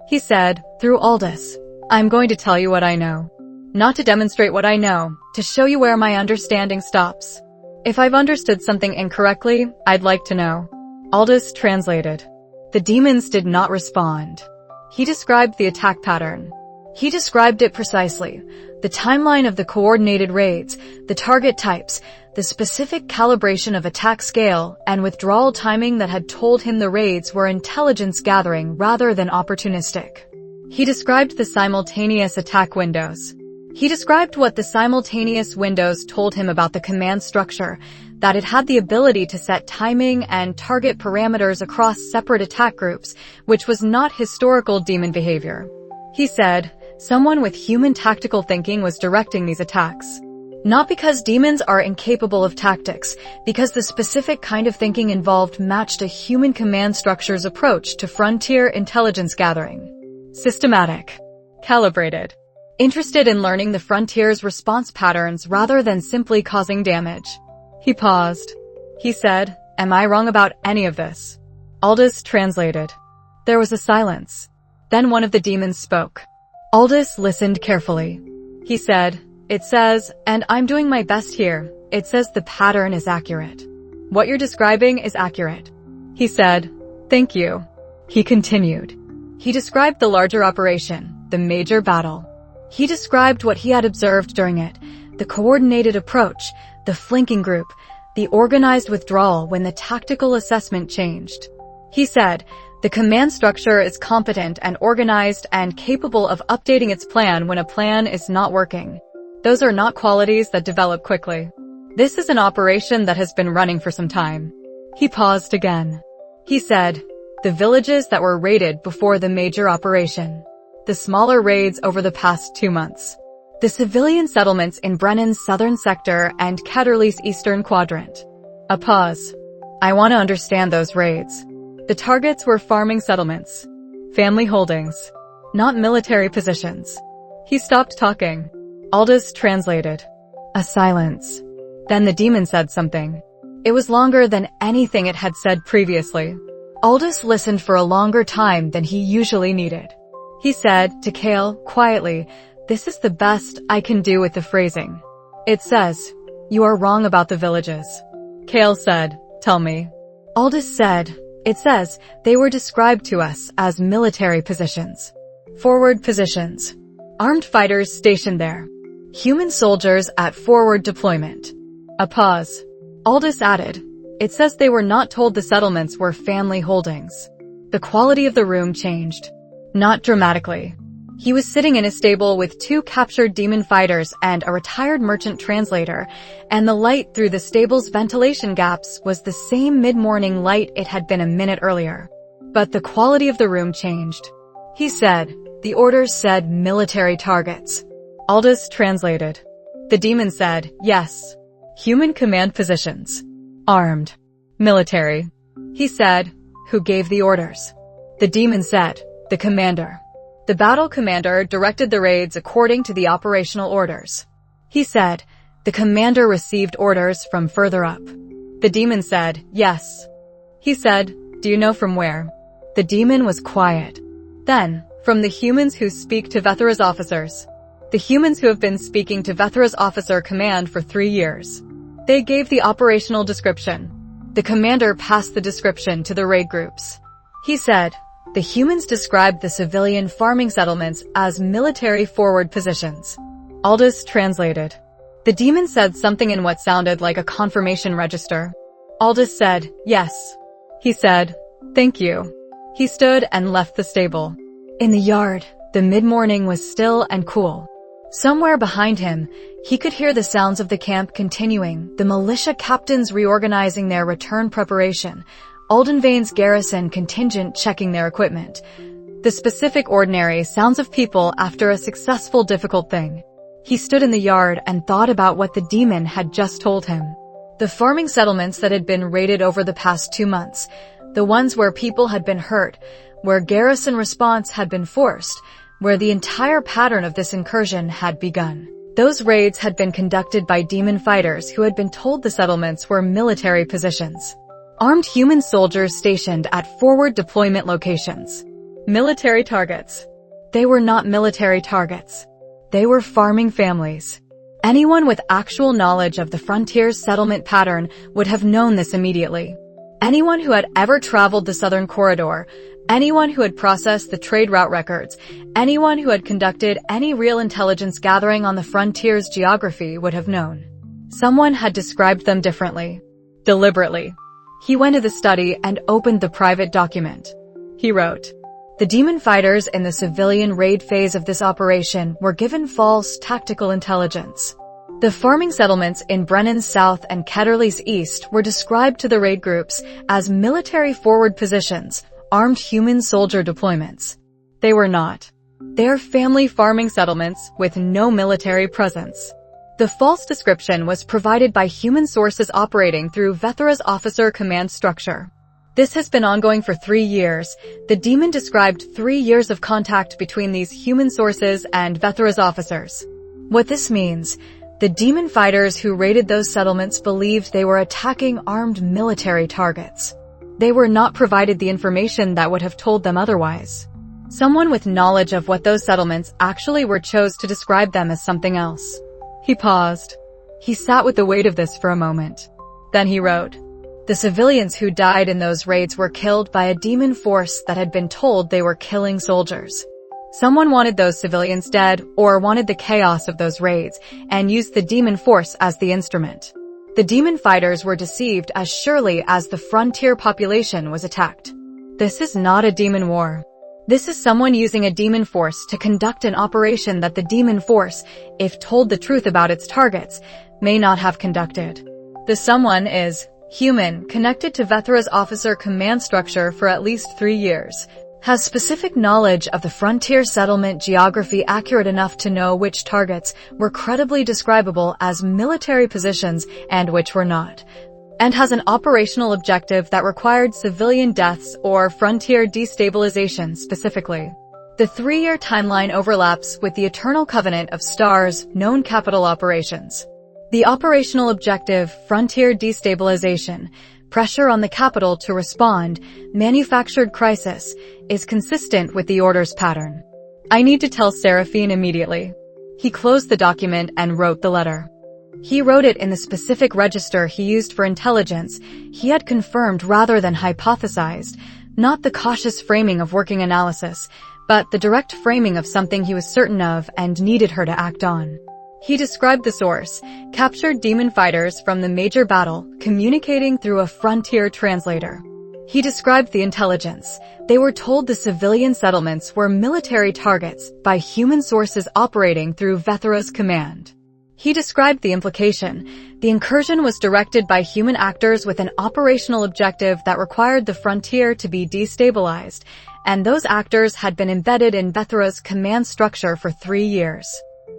He said, through Aldous, "I'm going to tell you what I know. Not to demonstrate what I know, to show you where my understanding stops. If I've understood something incorrectly, I'd like to know." Aldous translated. The demons did not respond. He described the attack pattern. He described it precisely. The timeline of the coordinated raids, the target types, the specific calibration of attack scale, and withdrawal timing that had told him the raids were intelligence gathering rather than opportunistic. He described the simultaneous attack windows. He described what the simultaneous windows told him about the command structure, that it had the ability to set timing and target parameters across separate attack groups, which was not historical demon behavior. He said, someone with human tactical thinking was directing these attacks. Not because demons are incapable of tactics, because the specific kind of thinking involved matched a human command structure's approach to frontier intelligence gathering. Systematic. Calibrated. Interested in learning the frontier's response patterns rather than simply causing damage. He paused. He said, "Am I wrong about any of this?" Aldous translated. There was a silence. Then one of the demons spoke. Aldous listened carefully. He said, "It says, and I'm doing my best here, it says the pattern is accurate. What you're describing is accurate." He said, "Thank you." He continued. He described the larger operation, the major battle. He described what he had observed during it, the coordinated approach, the flanking group, the organized withdrawal when the tactical assessment changed. He said, the command structure is competent and organized and capable of updating its plan when a plan is not working. Those are not qualities that develop quickly. This is an operation that has been running for some time. He paused again. He said, the villages that were raided before the major operation. The smaller raids over the past 2 months. The civilian settlements in Brennan's southern sector and Ketterly's eastern quadrant. A pause. I want to understand those raids. The targets were farming settlements, family holdings, not military positions. He stopped talking. Aldous translated. A silence. Then the demon said something. It was longer than anything it had said previously. Aldous listened for a longer time than he usually needed. He said to Kael quietly, "This is the best I can do with the phrasing. It says, you are wrong about the villages." Kael said, "Tell me." Aldous said, "It says they were described to us as military positions. Forward positions. Armed fighters stationed there. Human soldiers at forward deployment." A pause. Aldous added, "It says they were not told the settlements were family holdings." The quality of the room changed. Not dramatically. He was sitting in a stable with 2 captured demon fighters and a retired merchant translator, and the light through the stable's ventilation gaps was the same mid-morning light it had been a minute earlier. But the quality of the room changed. He said, "The orders said military targets." Aldous translated. The demon said, "Yes. Human command positions. Armed. Military." He said, "Who gave the orders?" The demon said, "The commander." The battle commander directed the raids according to the operational orders. He said, "The commander received orders from further up." The demon said, "Yes." He said, "Do you know from where?" The demon was quiet. Then, "From the humans who speak to Vethra's officers. The humans who have been speaking to Vethra's officer command for 3 years." They gave the operational description. The commander passed the description to the raid groups. He said, "The humans described the civilian farming settlements as military forward positions." Aldous translated. The demon said something in what sounded like a confirmation register. Aldous said, "Yes." He said, "Thank you." He stood and left the stable. In the yard, the mid-morning was still and cool. Somewhere behind him, he could hear the sounds of the camp continuing, the militia captains reorganizing their return preparation, Aldenvane's garrison contingent checking their equipment, the specific ordinary sounds of people after a successful difficult thing. He stood in the yard and thought about what the demon had just told him. The farming settlements that had been raided over the past 2 months, the ones where people had been hurt, where garrison response had been forced, where the entire pattern of this incursion had begun. Those raids had been conducted by demon fighters who had been told the settlements were military positions. Armed human soldiers stationed at forward deployment locations. Military targets. They were not military targets. They were farming families. Anyone with actual knowledge of the frontier's settlement pattern would have known this immediately. Anyone who had ever traveled the southern corridor, anyone who had processed the trade route records, anyone who had conducted any real intelligence gathering on the frontier's geography would have known. Someone had described them differently. Deliberately. He went to the study and opened the private document. He wrote, "The demon fighters in the civilian raid phase of this operation were given false tactical intelligence. The farming settlements in Brennan's south and Ketterley's east were described to the raid groups as military forward positions, armed human soldier deployments. They were not. They are family farming settlements with no military presence." The false description was provided by human sources operating through Vethra's officer command structure. This has been ongoing for 3 years. The demon described 3 years of contact between these human sources and Vethra's officers. What this means, the demon fighters who raided those settlements believed they were attacking armed military targets. They were not provided the information that would have told them otherwise. Someone with knowledge of what those settlements actually were chose to describe them as something else. He paused. He sat with the weight of this for a moment. Then he wrote, "The civilians who died in those raids were killed by a demon force that had been told they were killing soldiers. Someone wanted those civilians dead or wanted the chaos of those raids and used the demon force as the instrument. The demon fighters were deceived as surely as the frontier population was attacked. This is not a demon war. This is someone using a demon force to conduct an operation that the demon force, if told the truth about its targets, may not have conducted. The someone is human, connected to Vethra's officer command structure for at least 3 years, has specific knowledge of the frontier settlement geography accurate enough to know which targets were credibly describable as military positions and which were not. and has an operational objective that required civilian deaths or frontier destabilization specifically. The 3-year timeline overlaps with the Eternal Covenant of Stars known capital operations. The operational objective, frontier destabilization, pressure on the capital to respond, manufactured crisis, is consistent with the order's pattern. I need to tell Seraphine immediately. He closed the document and wrote the letter. He wrote it in the specific register he used for intelligence. He had confirmed rather than hypothesized, not the cautious framing of working analysis, but the direct framing of something he was certain of and needed her to act on. He described the source, captured demon fighters from the major battle, communicating through a frontier translator. He described the intelligence. They were told the civilian settlements were military targets by human sources operating through Vethera's command. He described the implication. The incursion was directed by human actors with an operational objective that required the frontier to be destabilized, and those actors had been embedded in Vethera's command structure for 3 years.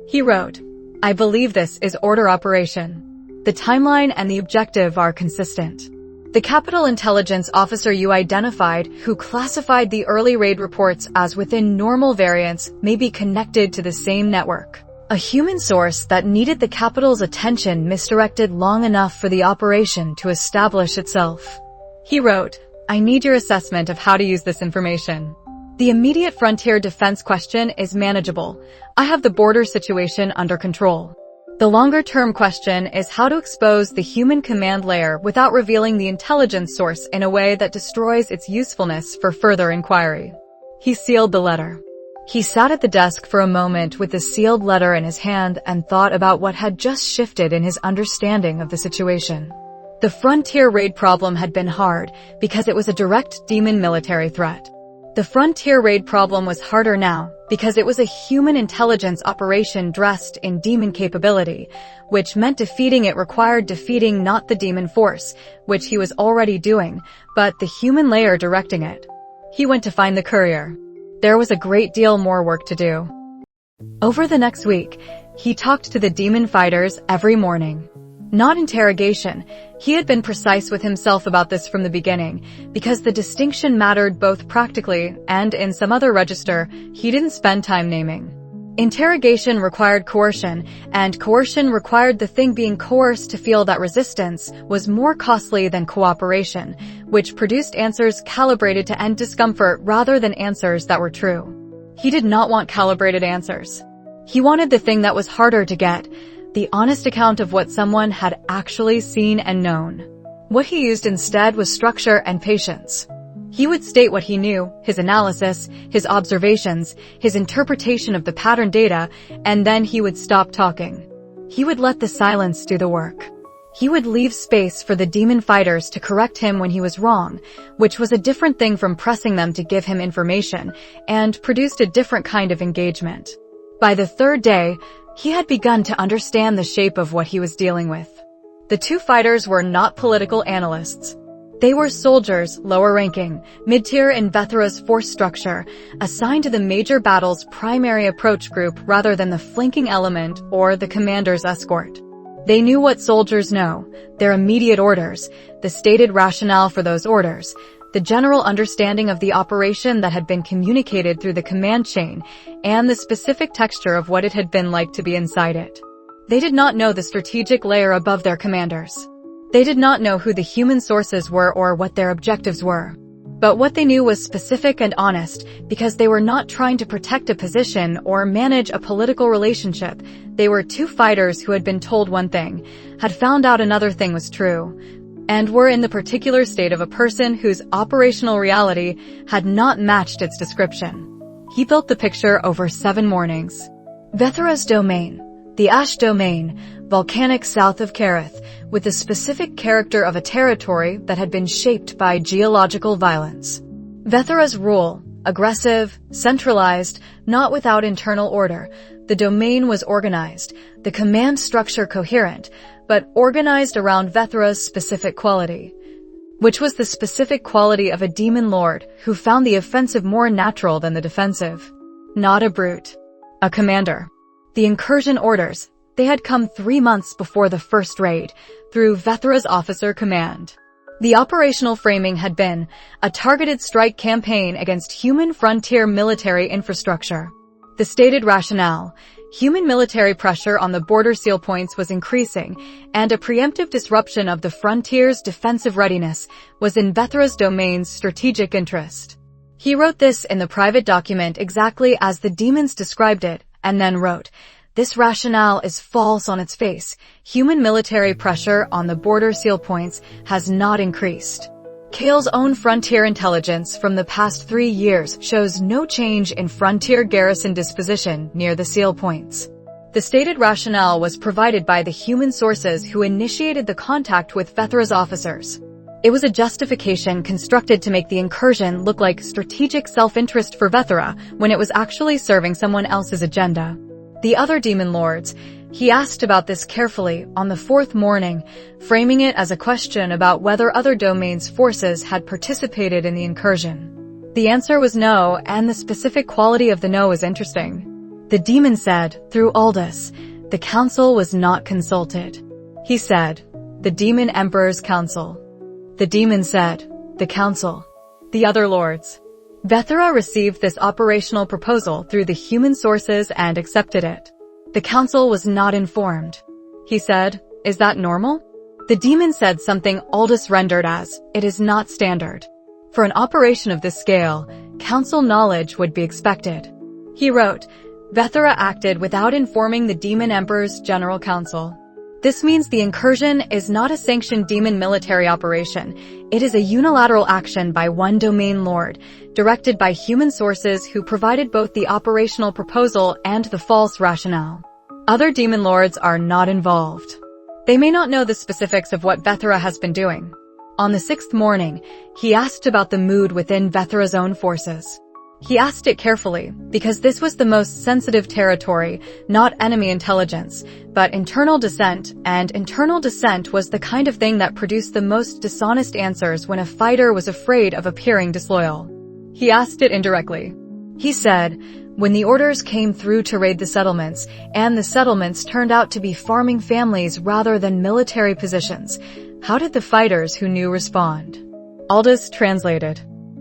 He wrote, I believe this is order operation. The timeline and the objective are consistent. The Capital Intelligence Officer you identified, who classified the early raid reports as within normal variants, may be connected to the same network. A human source that needed the capital's attention misdirected long enough for the operation to establish itself. He wrote, I need your assessment of how to use this information. The immediate frontier defense question is manageable. I have the border situation under control. The longer-term question is how to expose the human command layer without revealing the intelligence source in a way that destroys its usefulness for further inquiry. He sealed the letter. He sat at the desk for a moment with the sealed letter in his hand and thought about what had just shifted in his understanding of the situation. The frontier raid problem had been hard because it was a direct demon military threat. The frontier raid problem was harder now because it was a human intelligence operation dressed in demon capability, which meant defeating it required defeating not the demon force, which he was already doing, but the human layer directing it. He went to find the courier. There was a great deal more work to do. Over the next week, he talked to the demon fighters every morning. Not interrogation. He had been precise with himself about this from the beginning, because the distinction mattered both practically and in some other register he didn't spend time naming. Interrogation required coercion, and coercion required the thing being coerced to feel that resistance was more costly than cooperation, which produced answers calibrated to end discomfort rather than answers that were true. He did not want calibrated answers. He wanted the thing that was harder to get, the honest account of what someone had actually seen and known. What he used instead was structure and patience. He would state what he knew, his analysis, his observations, his interpretation of the pattern data, and then he would stop talking. He would let the silence do the work. He would leave space for the demon fighters to correct him when he was wrong, which was a different thing from pressing them to give him information, and produced a different kind of engagement. By the 3rd day, he had begun to understand the shape of what he was dealing with. The 2 fighters were not political analysts. They were soldiers, lower ranking, mid-tier in Vethera's force structure, assigned to the major battle's primary approach group rather than the flanking element or the commander's escort. They knew what soldiers know, their immediate orders, the stated rationale for those orders, the general understanding of the operation that had been communicated through the command chain, and the specific texture of what it had been like to be inside it. They did not know the strategic layer above their commanders. They did not know who the human sources were or what their objectives were. But what they knew was specific and honest, because they were not trying to protect a position or manage a political relationship. They were 2 fighters who had been told one thing, had found out another thing was true, and were in the particular state of a person whose operational reality had not matched its description. He built the picture over 7 mornings. Vethera's domain, the Ash domain, volcanic south of Kareth, with the specific character of a territory that had been shaped by geological violence. Vethera's rule, aggressive, centralized, not without internal order. The domain was organized, the command structure coherent, but organized around Vethera's specific quality, which was the specific quality of a demon lord who found the offensive more natural than the defensive. Not a brute. A commander. The incursion orders, They had come 3 months before the first raid, through Vethra's officer command. The operational framing had been a targeted strike campaign against human frontier military infrastructure. The stated rationale: human military pressure on the border seal points was increasing, and a preemptive disruption of the frontier's defensive readiness was in Vethra's domain's strategic interest. He wrote this in the private document exactly as the demons described it, and then wrote, "This rationale is false on its face. Human military pressure on the border seal points has not increased." Kael's own frontier intelligence from the past 3 years shows no change in frontier garrison disposition near the seal points. The stated rationale was provided by the human sources who initiated the contact with Vethra's officers. It was a justification constructed to make the incursion look like strategic self-interest for Vethra when it was actually serving someone else's agenda. The other demon lords, he asked about this carefully on the 4th morning, framing it as a question about whether other domains' forces had participated in the incursion. The answer was no, and the specific quality of the no is interesting. The demon said, through Aldous, the council was not consulted. He said, the demon emperor's council. The demon said, the council. The other lords. Vethra received this operational proposal through the human sources and accepted it. The council was not informed. He said, is that normal? The demon said something Aldous rendered as, it is not standard. For an operation of this scale, council knowledge would be expected. He wrote, Vethra acted without informing the demon emperor's general council. This means the incursion is not a sanctioned demon military operation. It is a unilateral action by one domain lord, directed by human sources who provided both the operational proposal and the false rationale. Other demon lords are not involved. They may not know the specifics of what Vethra has been doing. On the 6th morning, he asked about the mood within Vethra's own forces. He asked it carefully, because this was the most sensitive territory, not enemy intelligence, but internal dissent, and internal dissent was the kind of thing that produced the most dishonest answers when a fighter was afraid of appearing disloyal. He asked it indirectly. He said, when the orders came through to raid the settlements, and the settlements turned out to be farming families rather than military positions, how did the fighters who knew respond? Aldous translated.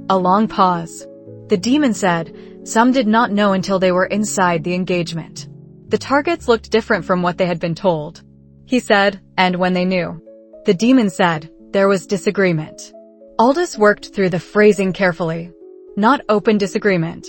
A long pause. The demon said, some did not know until they were inside the engagement. The targets looked different from what they had been told. He said, and when they knew. The demon said, there was disagreement. Aldous worked through the phrasing carefully. Not open disagreement.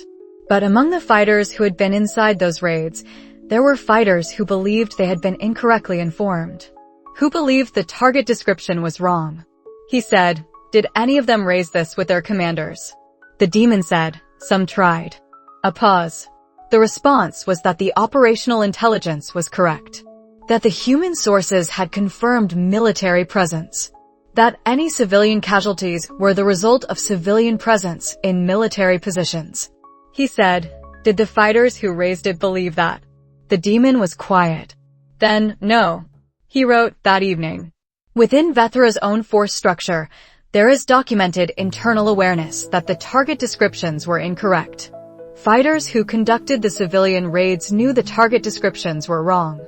But among the fighters who had been inside those raids, there were fighters who believed they had been incorrectly informed. Who believed the target description was wrong. He said, did any of them raise this with their commanders? The demon said, some tried. A pause. The response was that the operational intelligence was correct. That the human sources had confirmed military presence. That any civilian casualties were the result of civilian presence in military positions. He said, did the fighters who raised it believe that? The demon was quiet. Then, no. He wrote that evening. Within Vethra's own force structure, there is documented internal awareness that the target descriptions were incorrect. Fighters who conducted the civilian raids knew the target descriptions were wrong.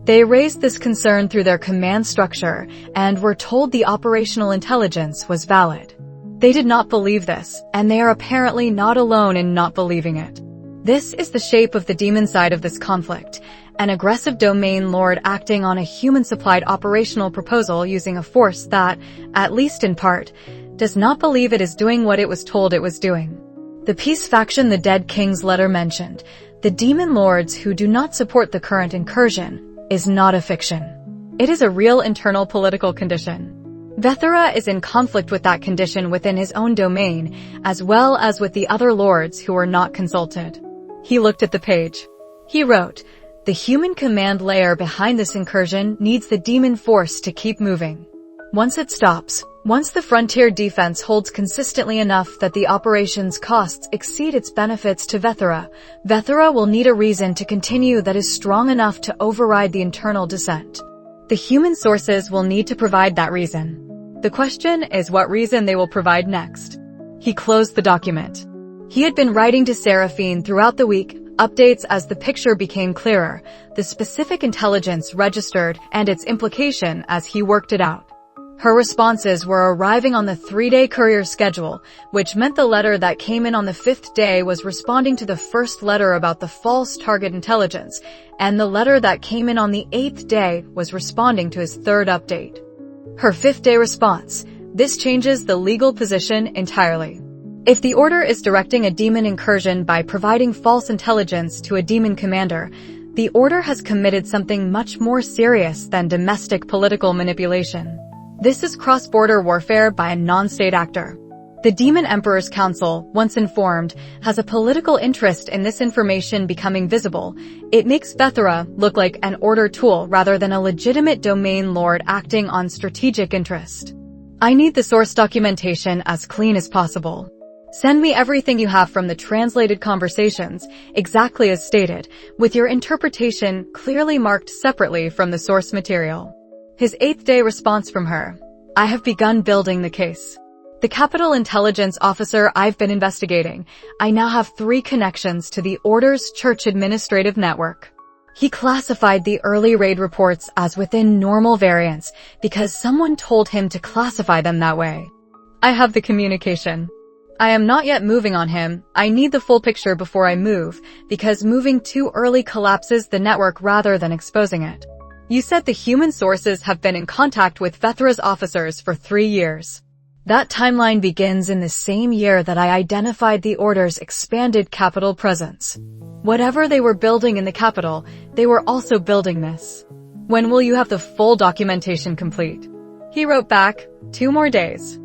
They raised this concern through their command structure and were told the operational intelligence was valid. They did not believe this, and they are apparently not alone in not believing it. This is the shape of the demon side of this conflict, an aggressive domain lord acting on a human-supplied operational proposal using a force that, at least in part, does not believe it is doing what it was told it was doing. The peace faction the Dead King's letter mentioned, the demon lords who do not support the current incursion, is not a fiction. It is a real internal political condition. Vethra is in conflict with that condition within his own domain, as well as with the other lords who were not consulted. He looked at the page. He wrote, the human command layer behind this incursion needs the demon force to keep moving. Once it stops, once the frontier defense holds consistently enough that the operation's costs exceed its benefits to Vethra, Vethra will need a reason to continue that is strong enough to override the internal dissent. The human sources will need to provide that reason. The question is what reason they will provide next. He closed the document. He had been writing to Seraphine throughout the week, updates as the picture became clearer, the specific intelligence registered and its implication as he worked it out. Her responses were arriving on the 3-day courier schedule, which meant the letter that came in on the 5th day was responding to the first letter about the false target intelligence, and the letter that came in on the 8th day was responding to his 3rd update. Her 5th-day response. This changes the legal position entirely. If the order is directing a demon incursion by providing false intelligence to a demon commander, the order has committed something much more serious than domestic political manipulation. This is cross-border warfare by a non-state actor. The Demon Emperor's Council, once informed, has a political interest in this information becoming visible. It makes Vethera look like an order tool rather than a legitimate domain lord acting on strategic interest. I need the source documentation as clean as possible. Send me everything you have from the translated conversations, exactly as stated, with your interpretation clearly marked separately from the source material. His 8th-day response from her. I have begun building the case. The Capital Intelligence Officer I've been investigating. I now have 3 connections to the Order's Church Administrative Network. He classified the early raid reports as within normal variance because someone told him to classify them that way. I have the communication. I am not yet moving on him. I need the full picture before I move, because moving too early collapses the network rather than exposing it. You said the human sources have been in contact with Vethera's officers for 3 years. That timeline begins in the same year that I identified the Order's expanded capital presence. Whatever they were building in the capital, they were also building this. When will you have the full documentation complete? He wrote back, 2 more days.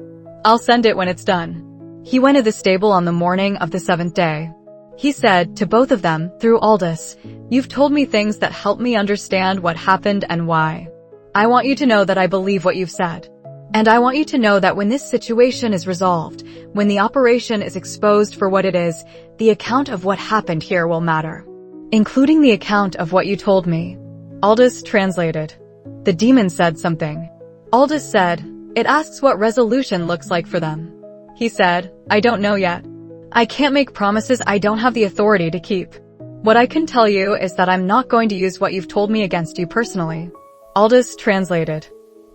I'll send it when it's done. He went to the stable on the morning of the 7th day. He said to both of them, through Aldous, you've told me things that help me understand what happened and why. I want you to know that I believe what you've said. And I want you to know that when this situation is resolved, when the operation is exposed for what it is, the account of what happened here will matter. Including the account of what you told me. Aldous translated. The demon said something. Aldous said, it asks what resolution looks like for them. He said, I don't know yet. I can't make promises I don't have the authority to keep. What I can tell you is that I'm not going to use what you've told me against you personally. Aldous translated.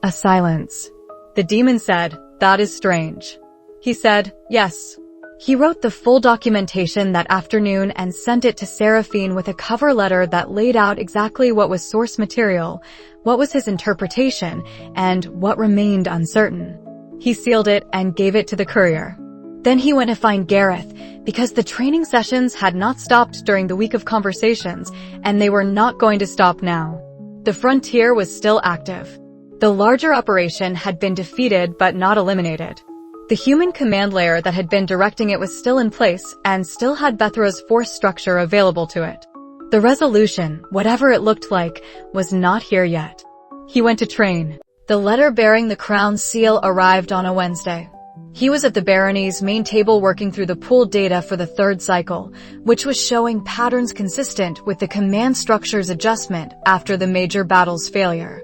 A silence. The demon said, that is strange. He said, yes. He wrote the full documentation that afternoon and sent it to Seraphine with a cover letter that laid out exactly what was source material, what was his interpretation, and what remained uncertain. He sealed it and gave it to the courier. Then he went to find Gareth, because the training sessions had not stopped during the week of conversations, and they were not going to stop now. The frontier was still active. The larger operation had been defeated but not eliminated. The human command layer that had been directing it was still in place and still had Vethera's force structure available to it. The resolution, whatever it looked like, was not here yet. He went to train. The letter bearing the crown seal arrived on a Wednesday. He was at the barony's main table working through the pooled data for the 3rd cycle, which was showing patterns consistent with the command structure's adjustment after the major battle's failure.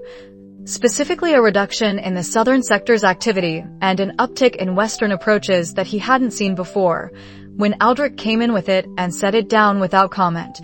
Specifically a reduction in the southern sector's activity and an uptick in western approaches that he hadn't seen before, when Aldrich came in with it and set it down without comment.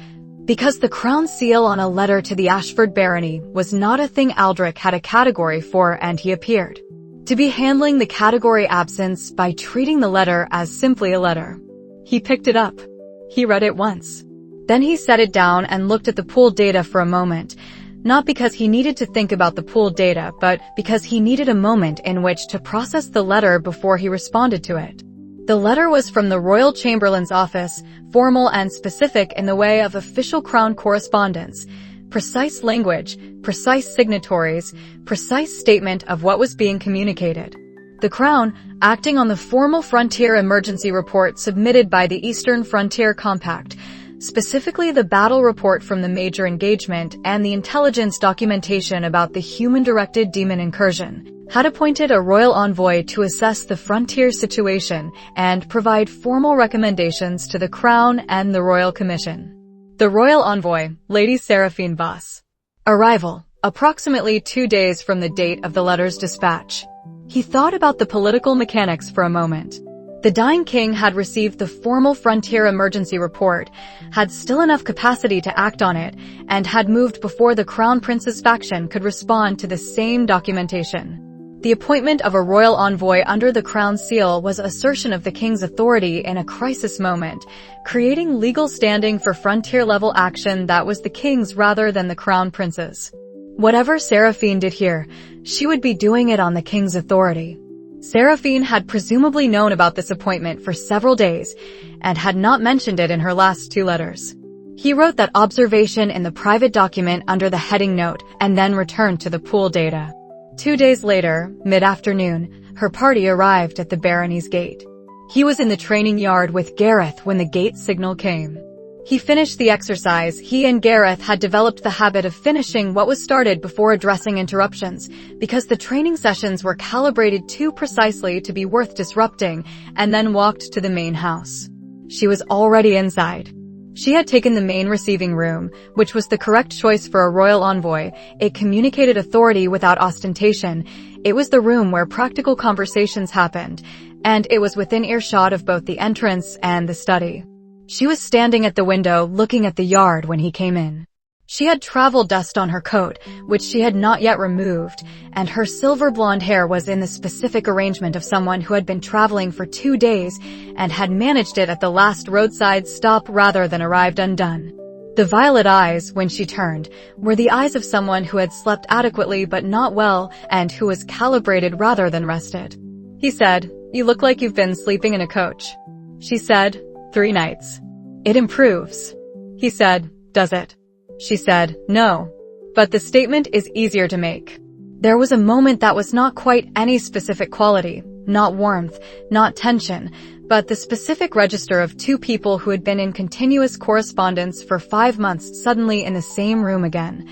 Because the crown seal on a letter to the Ashford barony was not a thing Aldrich had a category for, and he appeared to be handling the category absence by treating the letter as simply a letter. He picked it up. He read it once. Then he set it down and looked at the pooled data for a moment, not because he needed to think about the pooled data, but because he needed a moment in which to process the letter before he responded to it. The letter was from the Royal Chamberlain's office, formal and specific in the way of official crown correspondence. Precise language, precise signatories, precise statement of what was being communicated. The Crown, acting on the formal Frontier Emergency Report submitted by the Eastern Frontier Compact, specifically the battle report from the major engagement and the intelligence documentation about the human-directed demon incursion, had appointed a royal envoy to assess the frontier situation and provide formal recommendations to the Crown and the Royal Commission. The royal envoy, Lady Seraphine Voss. Arrival, approximately 2 days from the date of the letter's dispatch. He thought about the political mechanics for a moment. The dying king had received the formal frontier emergency report, had still enough capacity to act on it, and had moved before the crown prince's faction could respond to the same documentation. The appointment of a royal envoy under the crown seal was assertion of the king's authority in a crisis moment, creating legal standing for frontier-level action that was the king's rather than the crown prince's. Whatever Seraphine did here, she would be doing it on the king's authority. Seraphine had presumably known about this appointment for several days and had not mentioned it in her last 2 letters. He wrote that observation in the private document under the heading note and then returned to the pool data. 2 days later, mid-afternoon, her party arrived at the barony's gate. He was in the training yard with Gareth when the gate signal came. He finished the exercise. He and Gareth had developed the habit of finishing what was started before addressing interruptions, because the training sessions were calibrated too precisely to be worth disrupting, and then walked to the main house. She was already inside. She had taken the main receiving room, which was the correct choice for a royal envoy. It communicated authority without ostentation. It was the room where practical conversations happened, and it was within earshot of both the entrance and the study. She was standing at the window looking at the yard when he came in. She had travel dust on her coat, which she had not yet removed, and her silver blonde hair was in the specific arrangement of someone who had been traveling for 2 days and had managed it at the last roadside stop rather than arrived undone. The violet eyes, when she turned, were the eyes of someone who had slept adequately but not well and who was calibrated rather than rested. He said, "You look like you've been sleeping in a coach." She said, 3 nights. "It improves." He said, "Does it?" She said, "No. But the statement is easier to make." There was a moment that was not quite any specific quality, not warmth, not tension, but the specific register of 2 people who had been in continuous correspondence for 5 months suddenly in the same room again.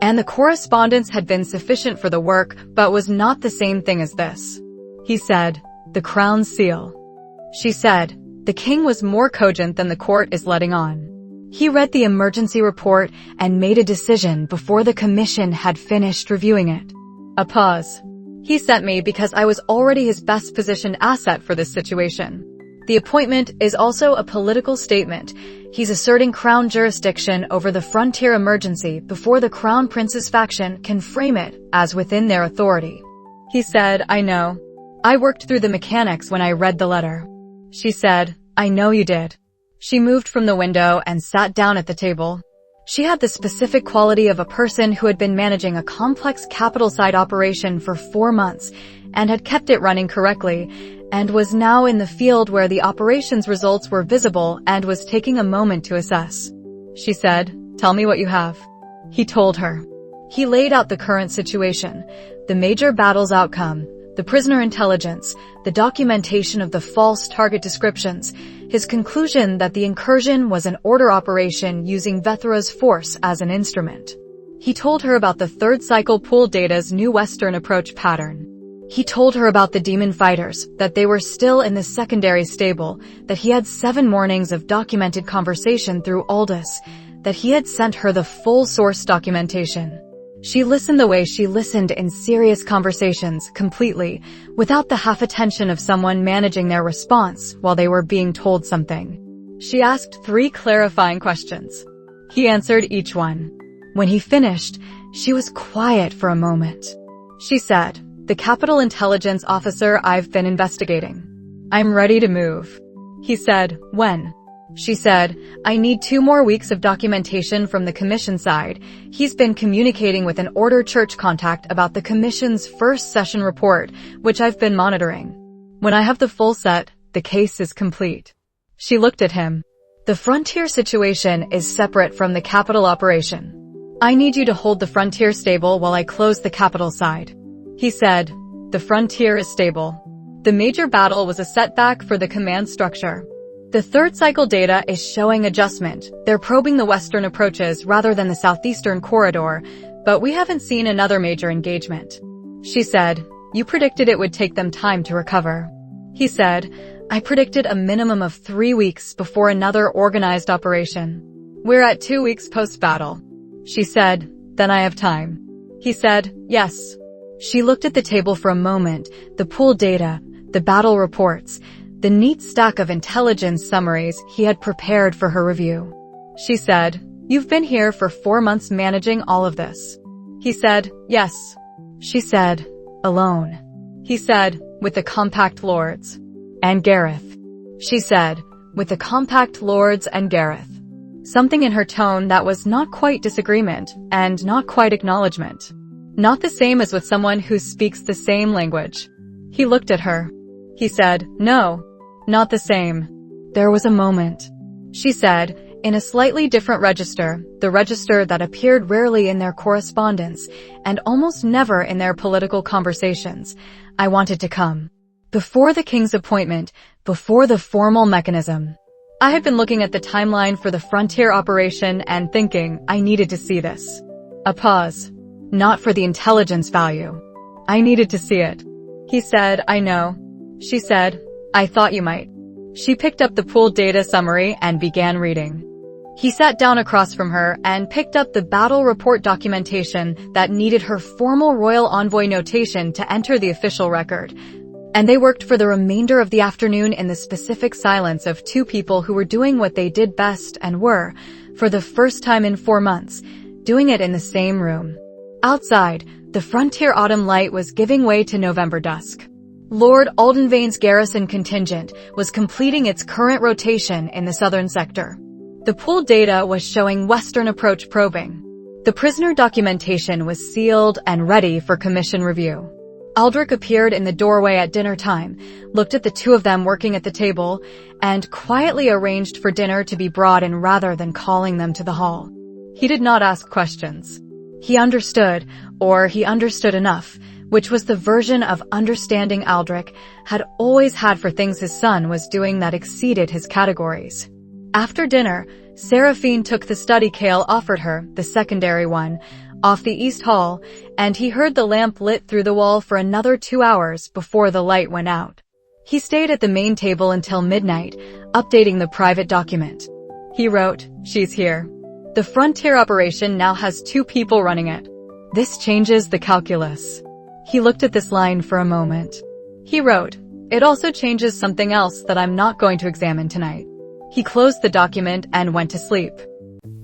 And the correspondence had been sufficient for the work, but was not the same thing as this. He said, "The crown seal." She said, "The king was more cogent than the court is letting on." He read the emergency report and made a decision before the commission had finished reviewing it. A pause. "He sent me because I was already his best positioned asset for this situation. The appointment is also a political statement. He's asserting crown jurisdiction over the frontier emergency before the crown prince's faction can frame it as within their authority." He said, "I know. I worked through the mechanics when I read the letter." She said, "I know you did." She moved from the window and sat down at the table. She had the specific quality of a person who had been managing a complex capital-side operation for 4 months and had kept it running correctly, and was now in the field where the operations results were visible and was taking a moment to assess. She said, "Tell me what you have." He told her. He laid out the current situation, the major battle's outcome, the prisoner intelligence, the documentation of the false target descriptions, his conclusion that the incursion was an order operation using Vethra's force as an instrument. He told her about the 3rd cycle pool data's new Western approach pattern. He told her about the demon fighters, that they were still in the secondary stable, that he had 7 mornings of documented conversation through Aldous, that he had sent her the full source documentation. She listened the way she listened in serious conversations, completely, without the half-attention of someone managing their response while they were being told something. She asked 3 clarifying questions. He answered each one. When he finished, she was quiet for a moment. She said, "The Capital Intelligence Officer I've been investigating. I'm ready to move." He said, "When?" She said, "I need 2 more weeks of documentation from the commission side. He's been communicating with an order church contact about the commission's first session report, which I've been monitoring. When I have the full set, the case is complete." She looked at him. "The frontier situation is separate from the capital operation. I need you to hold the frontier stable while I close the capital side." He said, "The frontier is stable." The major battle was a setback for the command structure. The 3rd cycle data is showing adjustment. They're probing the western approaches rather than the southeastern corridor, but we haven't seen another major engagement. She said, "You predicted it would take them time to recover." He said, "I predicted a minimum of 3 weeks before another organized operation. We're at 2 weeks post-battle." She said, "Then I have time." He said, "Yes." She looked at the table for a moment, the pool data, the battle reports, the neat stack of intelligence summaries he had prepared for her review. She said, "You've been here for 4 months managing all of this." He said, "Yes." She said, "Alone." He said, "With the Compact Lords." "And Gareth." She said, "With the Compact Lords and Gareth." Something in her tone that was not quite disagreement and not quite acknowledgement. Not the same as with someone who speaks the same language. He looked at her. He said, "No, not the same." There was a moment. She said, in a slightly different register, the register that appeared rarely in their correspondence and almost never in their political conversations, "I wanted to come. Before the king's appointment, before the formal mechanism. I had been looking at the timeline for the frontier operation and thinking I needed to see this." A pause. "Not for the intelligence value. I needed to see it." He said, "I know." She said, "I thought you might." She picked up the pooled data summary and began reading. He sat down across from her and picked up the battle report documentation that needed her formal royal envoy notation to enter the official record. And they worked for the remainder of the afternoon in the specific silence of two people who were doing what they did best and were, for the first time in 4 months, doing it in the same room. Outside, the frontier autumn light was giving way to November dusk. Lord Aldenvane's garrison contingent was completing its current rotation in the southern sector. The pooled data was showing western approach probing. The prisoner documentation was sealed and ready for commission review. Aldrich appeared in the doorway at dinner time, looked at the two of them working at the table, and quietly arranged for dinner to be brought in rather than calling them to the hall. He did not ask questions. He understood, or he understood enough, which was the version of understanding Aldrich had always had for things his son was doing that exceeded his categories. After dinner, Seraphine took the study Kael offered her, the secondary one, off the east hall, and he heard the lamp lit through the wall for another 2 hours before the light went out. He stayed at the main table until midnight, updating the private document. He wrote, "She's here. The frontier operation now has 2 people running it. This changes the calculus." He looked at this line for a moment. He wrote, "It also changes something else that I'm not going to examine tonight." He closed the document and went to sleep.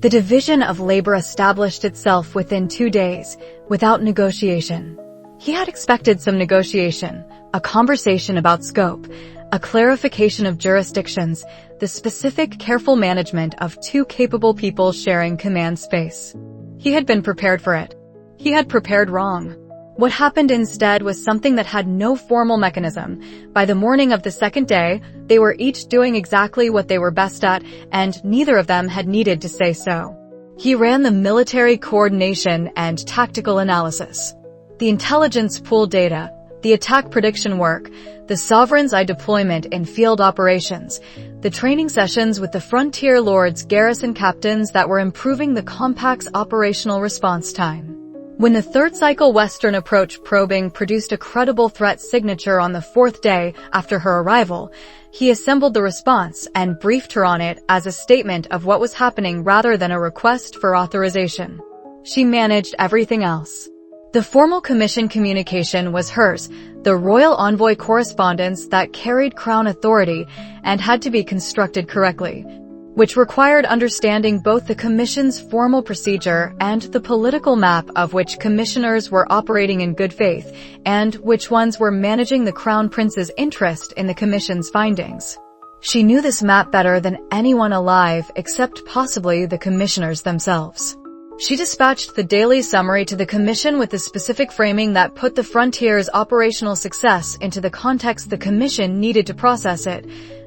The division of labor established itself within 2 days, without negotiation. He had expected some negotiation, a conversation about scope, a clarification of jurisdictions, the specific careful management of 2 capable people sharing command space. He had been prepared for it. He had prepared wrong. What happened instead was something that had no formal mechanism. By the morning of the second day, they were each doing exactly what they were best at, and neither of them had needed to say so. He ran the military coordination and tactical analysis, the intelligence pool data, the attack prediction work, the Sovereign's Eye deployment in field operations, the training sessions with the Frontier Lords garrison captains that were improving the Compact's operational response time. When the third cycle Western approach probing produced a credible threat signature on the 4th day after her arrival, he assembled the response and briefed her on it as a statement of what was happening rather than a request for authorization. She managed everything else. The formal commission communication was hers, the royal envoy correspondence that carried crown authority and had to be constructed correctly, which required understanding both the commission's formal procedure and the political map of which commissioners were operating in good faith, and which ones were managing the crown prince's interest in the commission's findings. She knew this map better than anyone alive except possibly the commissioners themselves. She dispatched the daily summary to the commission with the specific framing that put the frontier's operational success into the context the commission needed to process it,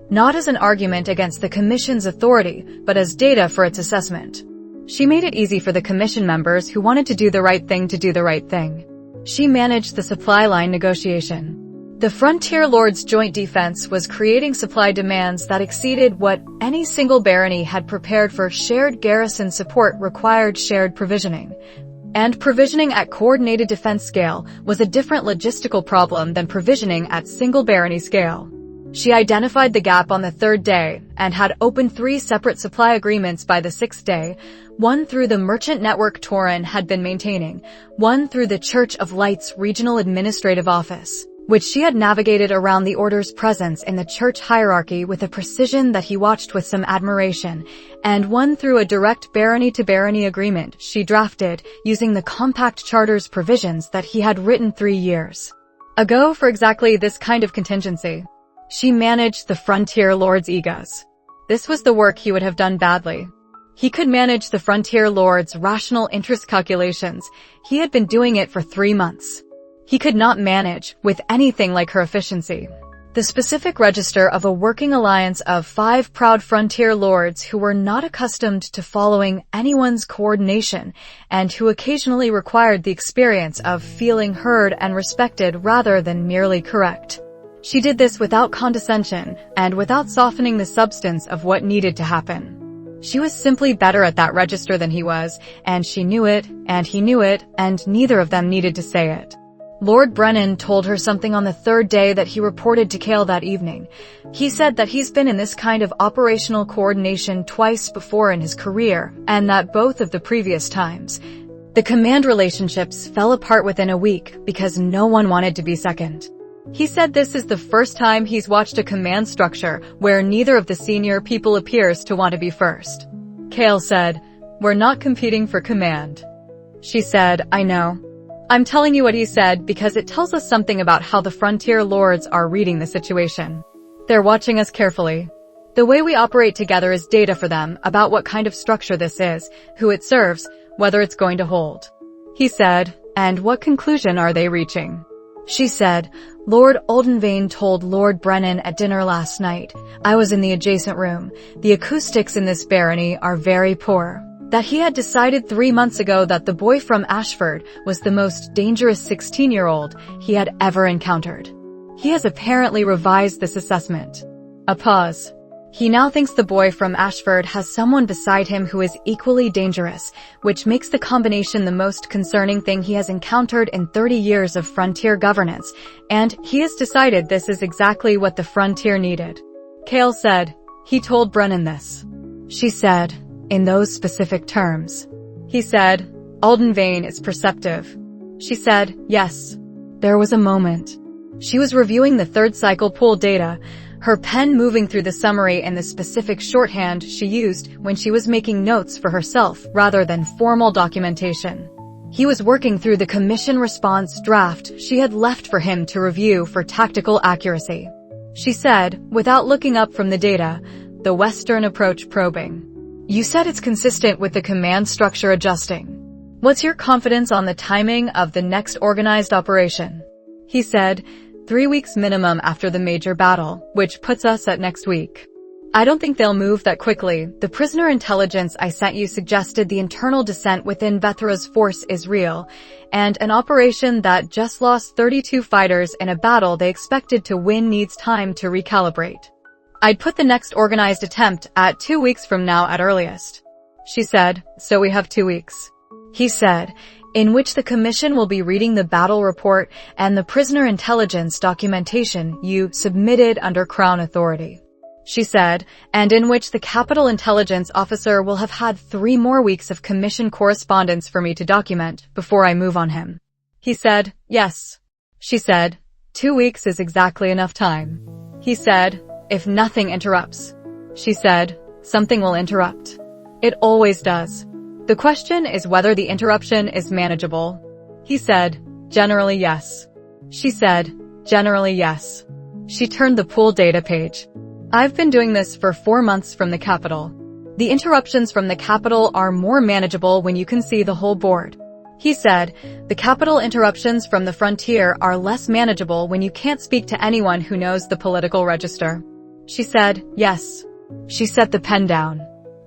not as an argument against the commission's authority, but as data for its assessment. She made it easy for the commission members who wanted to do the right thing to do the right thing. She managed the supply line negotiation. The Frontier Lords' joint defense was creating supply demands that exceeded what any single barony had prepared for. Shared garrison support required shared provisioning. And provisioning at coordinated defense scale was a different logistical problem than provisioning at single barony scale. She identified the gap on the 3rd day and had opened 3 separate supply agreements by the 6th day, one through the merchant network Torin had been maintaining, one through the Church of Light's regional administrative office, which she had navigated around the order's presence in the church hierarchy with a precision that he watched with some admiration, and won through a direct barony-to-barony agreement she drafted using the compact charter's provisions that he had written 3 years ago for exactly this kind of contingency. She managed the frontier lord's egos. This was the work he would have done badly. He could manage the frontier lord's rational interest calculations. He had been doing it for 3 months. He could not manage with anything like her efficiency. The specific register of a working alliance of 5 proud frontier lords who were not accustomed to following anyone's coordination and who occasionally required the experience of feeling heard and respected rather than merely correct. She did this without condescension and without softening the substance of what needed to happen. She was simply better at that register than he was, and she knew it, and he knew it, and neither of them needed to say it. Lord Brennan told her something on the 3rd day that he reported to Kael that evening. He said that he's been in this kind of operational coordination twice before in his career, and that both of the previous times, the command relationships fell apart within a week because no one wanted to be second. He said this is the first time he's watched a command structure where neither of the senior people appears to want to be first. Kael said, "We're not competing for command." She said, "I know. I'm telling you what he said because it tells us something about how the frontier lords are reading the situation. They're watching us carefully. The way we operate together is data for them about what kind of structure this is, who it serves, whether it's going to hold." He said, "And what conclusion are they reaching?" She said, "Lord Aldenvane told Lord Brennan at dinner last night. I was in the adjacent room. The acoustics in this barony are very poor. That he had decided 3 months ago that the boy from Ashford was the most dangerous 16-year-old he had ever encountered. He has apparently revised this assessment." A pause. "He now thinks the boy from Ashford has someone beside him who is equally dangerous, which makes the combination the most concerning thing he has encountered in 30 years of frontier governance, and he has decided this is exactly what the frontier needed." Kael said, "He told Brennan this." She said, "In those specific terms?" He said, "Aldenvane is perceptive." She said, "Yes." There was a moment. She was reviewing the 3rd cycle pool data, her pen moving through the summary in the specific shorthand she used when she was making notes for herself rather than formal documentation. He was working through the commission response draft she had left for him to review for tactical accuracy. She said, without looking up from the data, the Western approach probing, "You said it's consistent with the command structure adjusting. What's your confidence on the timing of the next organized operation?" He said, 3 weeks minimum after the major battle, which puts us at next week. "I don't think they'll move that quickly. The prisoner intelligence I sent you suggested the internal dissent within Vethra's force is real, and an operation that just lost 32 fighters in a battle they expected to win needs time to recalibrate. I'd put the next organized attempt at 2 weeks from now at earliest." She said, "So we have 2 weeks." He said, "In which the commission will be reading the battle report and the prisoner intelligence documentation you submitted under Crown authority." She said, "And in which the capital intelligence officer will have had 3 more weeks of commission correspondence for me to document before I move on him." He said, "Yes." She said, 2 weeks is exactly enough time." He said, "If nothing interrupts." She said, "Something will interrupt. It always does. The question is whether the interruption is manageable." He said, "Generally yes." She said, "Generally yes." She turned the pool data page. "I've been doing this for 4 months from the capital. The interruptions from the capital are more manageable when you can see the whole board." He said, "The capital interruptions from the frontier are less manageable when you can't speak to anyone who knows the political register." She said, "Yes." She set the pen down.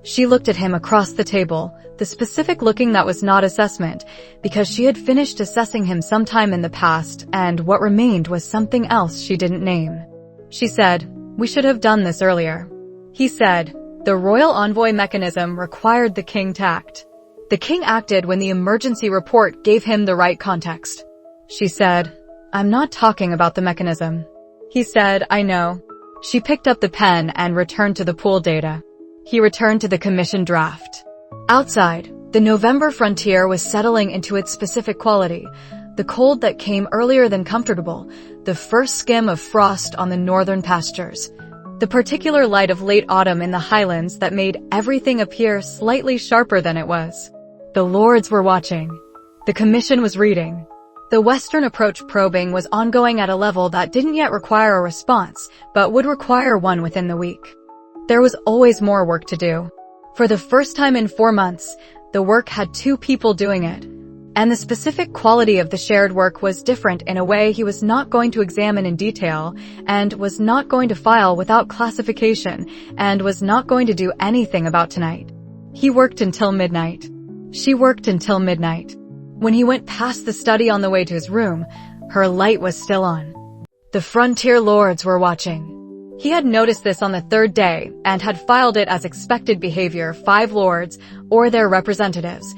She looked at him across the table, the specific looking that was not assessment, because she had finished assessing him sometime in the past, and what remained was something else she didn't name. She said, "We should have done this earlier." He said, "The royal envoy mechanism required the king to act. The king acted when the emergency report gave him the right context." She said, "I'm not talking about the mechanism." He said, "I know." She picked up the pen and returned to the pool data. He returned to the commission draft. Outside, the November frontier was settling into its specific quality, the cold that came earlier than comfortable, the first skim of frost on the northern pastures, the particular light of late autumn in the highlands that made everything appear slightly sharper than it was. The lords were watching. The commission was reading. The Western approach probing was ongoing at a level that didn't yet require a response, but would require one within the week. There was always more work to do. For the first time in 4 months, the work had 2 people doing it. And the specific quality of the shared work was different in a way he was not going to examine in detail, and was not going to file without classification, and was not going to do anything about tonight. He worked until midnight. She worked until midnight. When he went past the study on the way to his room, her light was still on. The frontier lords were watching. He had noticed this on the 3rd day and had filed it as expected behavior. 5 lords, or their representatives,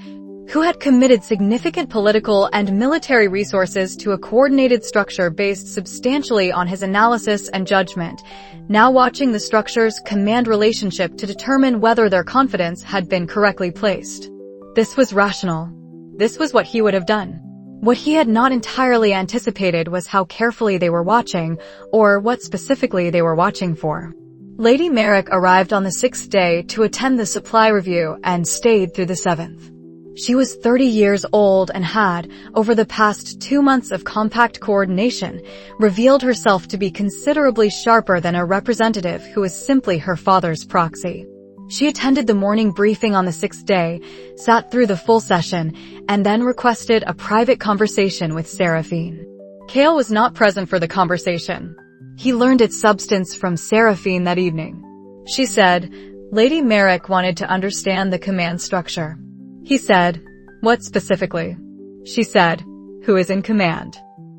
who had committed significant political and military resources to a coordinated structure based substantially on his analysis and judgment, now watching the structure's command relationship to determine whether their confidence had been correctly placed. This was rational. This was what he would have done. What he had not entirely anticipated was how carefully they were watching, or what specifically they were watching for. Lady Merrick arrived on the 6th day to attend the supply review and stayed through the 7th. She was 30 years old and had, over the past 2 months of compact coordination, revealed herself to be considerably sharper than a representative who was simply her father's proxy. She attended the morning briefing on the 6th day, sat through the full session, and then requested a private conversation with Seraphine. Kael was not present for the conversation. He learned its substance from Seraphine that evening. She said, Lady Merrick wanted to understand the command structure. He said, what specifically? She said, who is in command?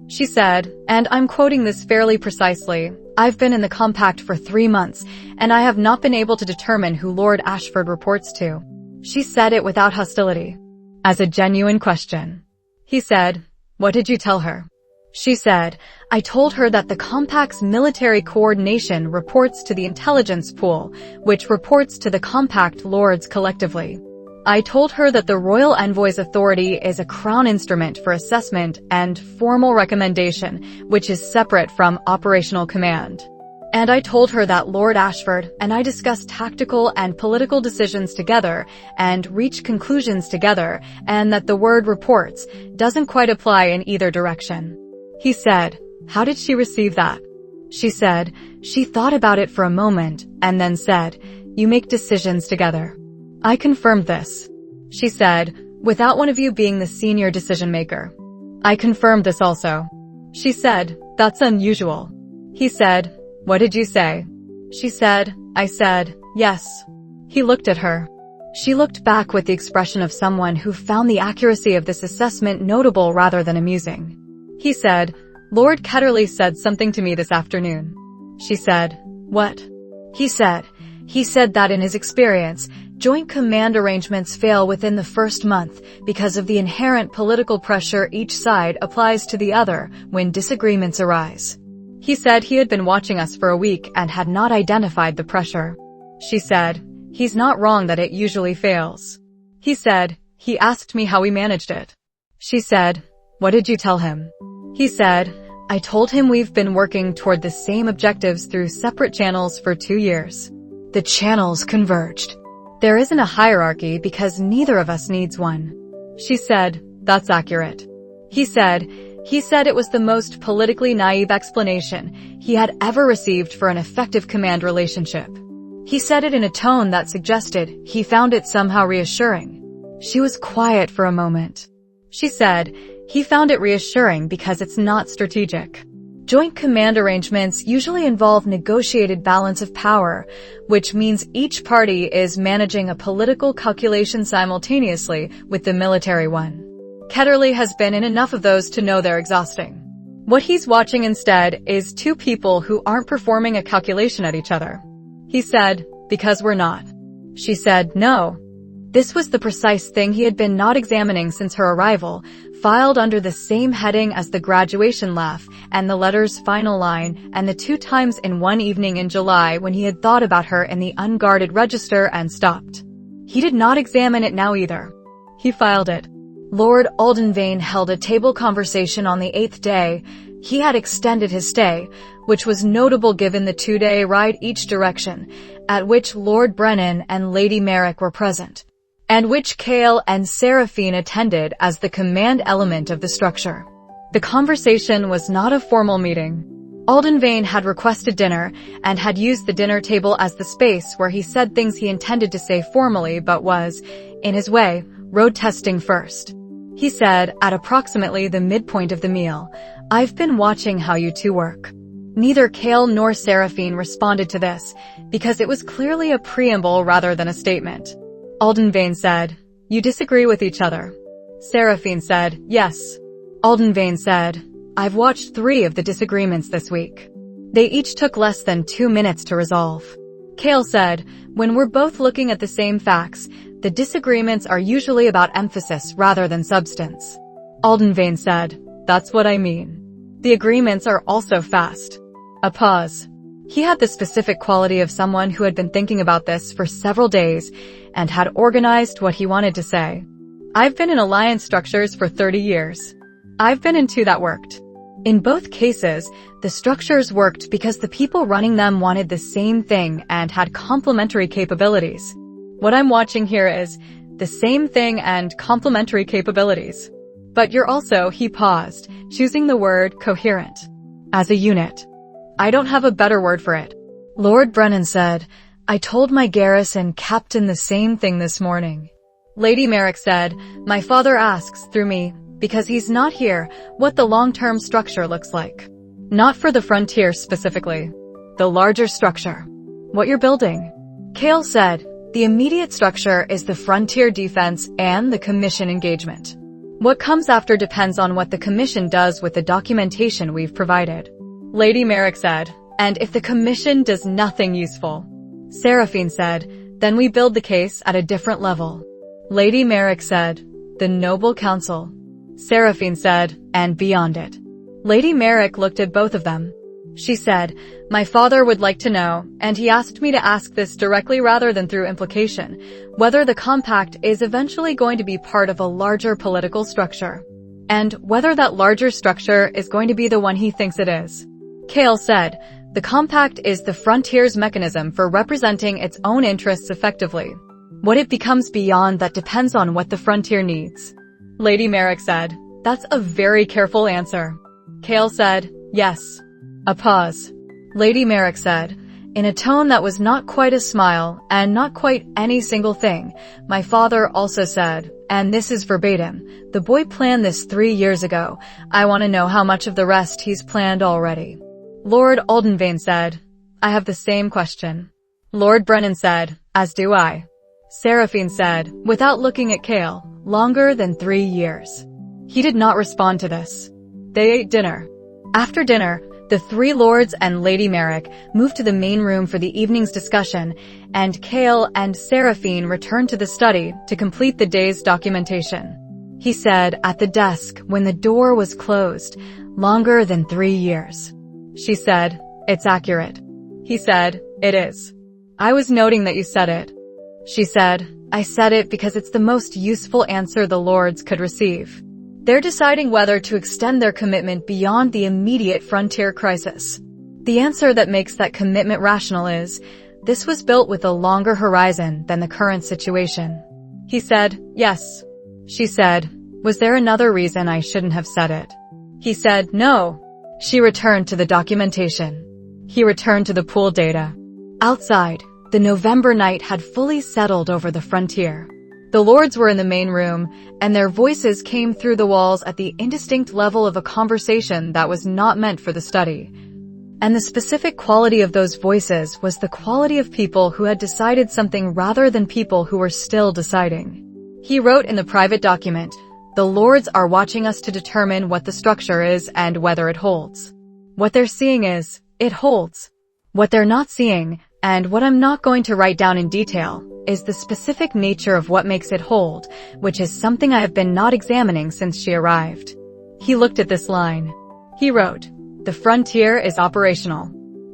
She said, and I'm quoting this fairly precisely, I've been in the compact for 3 months, and I have not been able to determine who Lord Ashford reports to. She said it without hostility, as a genuine question. He said, what did you tell her? She said, I told her that the compact's military coordination reports to the intelligence pool, which reports to the compact lords collectively. I told her that the royal envoy's authority is a crown instrument for assessment and formal recommendation, which is separate from operational command. And I told her that Lord Ashford and I discuss tactical and political decisions together and reach conclusions together, and that the word reports doesn't quite apply in either direction. He said, how did she receive that? She said, she thought about it for a moment and then said, you make decisions together. I confirmed this. She said, without one of you being the senior decision maker. I confirmed this also. She said, that's unusual. He said, what did you say? She said, I said, yes. He looked at her. She looked back with the expression of someone who found the accuracy of this assessment notable rather than amusing. He said, Lord Ketterley said something to me this afternoon. She said, what? He said that in his experience, joint command arrangements fail within the first month because of the inherent political pressure each side applies to the other when disagreements arise. He said he had been watching us for a week and had not identified the pressure. She said, he's not wrong that it usually fails. He said, he asked me how we managed it. She said, what did you tell him? He said, I told him we've been working toward the same objectives through separate channels for 2 years. The channels converged. There isn't a hierarchy because neither of us needs one. She said, that's accurate. He said it was the most politically naive explanation he had ever received for an effective command relationship. He said it in a tone that suggested he found it somehow reassuring. She was quiet for a moment. She said, he found it reassuring because it's not strategic. Joint command arrangements usually involve negotiated balance of power, which means each party is managing a political calculation simultaneously with the military one. Ketterley has been in enough of those to know they're exhausting. What he's watching instead is 2 people who aren't performing a calculation at each other. He said, because we're not. She said, no. This was the precise thing he had been not examining since her arrival, filed under the same heading as the graduation laugh and the letter's final line, and the 2 times in one evening in July when he had thought about her in the unguarded register and stopped. He did not examine it now either. He filed it. Lord Aldenvane held a table conversation on the 8th day. He had extended his stay, which was notable given the 2-day ride each direction, at which Lord Brennan and Lady Merrick were present, and which Kael and Seraphine attended as the command element of the structure. The conversation was not a formal meeting. Aldenvane had requested dinner and had used the dinner table as the space where he said things he intended to say formally but was, in his way, road testing first. He said, at approximately the midpoint of the meal, "I've been watching how you two work." Neither Kael nor Seraphine responded to this, because it was clearly a preamble rather than a statement. Aldenvane said, "You disagree with each other." Seraphine said, "Yes." Aldenvane said, "I've watched 3 of the disagreements this week. They each took less than 2 minutes to resolve." Kael said, "When we're both looking at the same facts, the disagreements are usually about emphasis rather than substance." Aldenvane said, "That's what I mean. The agreements are also fast." A pause. He had the specific quality of someone who had been thinking about this for several days and had organized what he wanted to say. "I've been in alliance structures for 30 years. I've been in 2 that worked. In both cases, the structures worked because the people running them wanted the same thing and had complementary capabilities. What I'm watching here is the same thing and complementary capabilities. But you're also," he paused, choosing the word coherent, "as a unit. I don't have a better word for it." Lord Brennan said, "I told my garrison captain the same thing this morning." Lady Merrick said, "My father asks, through me, because he's not here, what the long-term structure looks like. Not for the frontier specifically. The larger structure. What you're building." Kael said, "The immediate structure is the frontier defense and the commission engagement. What comes after depends on what the commission does with the documentation we've provided." Lady Merrick said, "And if the commission does nothing useful?" Seraphine said, "Then we build the case at a different level." Lady Merrick said, "The Noble Council." Seraphine said, "And beyond it." Lady Merrick looked at both of them. She said, "My father would like to know, and he asked me to ask this directly rather than through implication, whether the compact is eventually going to be part of a larger political structure, and whether that larger structure is going to be the one he thinks it is." Kael said, "The compact is the frontier's mechanism for representing its own interests effectively. What it becomes beyond that depends on what the frontier needs." Lady Merrick said, "That's a very careful answer." Kael said, "Yes." A pause. Lady Merrick said, in a tone that was not quite a smile and not quite any single thing, "My father also said, and this is verbatim, the boy planned this 3 years ago. I want to know how much of the rest he's planned already." Lord Aldenvane said, "I have the same question." Lord Brennan said, "As do I." Seraphine said, without looking at Kael, "Longer than 3 years." He did not respond to this. They ate dinner. After dinner, the 3 lords and Lady Merrick moved to the main room for the evening's discussion, and Kael and Seraphine returned to the study to complete the day's documentation. He said at the desk when the door was closed, "Longer than 3 years." She said, "It's accurate." He said, "It is. I was noting that you said it." She said, "I said it because it's the most useful answer the lords could receive. They're deciding whether to extend their commitment beyond the immediate frontier crisis. The answer that makes that commitment rational is, this was built with a longer horizon than the current situation." He said, "Yes." She said, "Was there another reason I shouldn't have said it?" He said, "No." She returned to the documentation. He returned to the pool data. Outside, the November night had fully settled over the frontier. The lords were in the main room, and their voices came through the walls at the indistinct level of a conversation that was not meant for the study. And the specific quality of those voices was the quality of people who had decided something rather than people who were still deciding. He wrote in the private document, "The lords are watching us to determine what the structure is and whether it holds. What they're seeing is, it holds. What they're not seeing, and what I'm not going to write down in detail, is the specific nature of what makes it hold, which is something I have been not examining since she arrived." He looked at this line. He wrote, "The frontier is operational.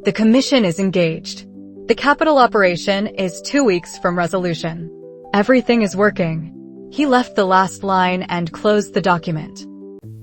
The commission is engaged. The capital operation is 2 weeks from resolution. Everything is working. He left the last line and closed the document.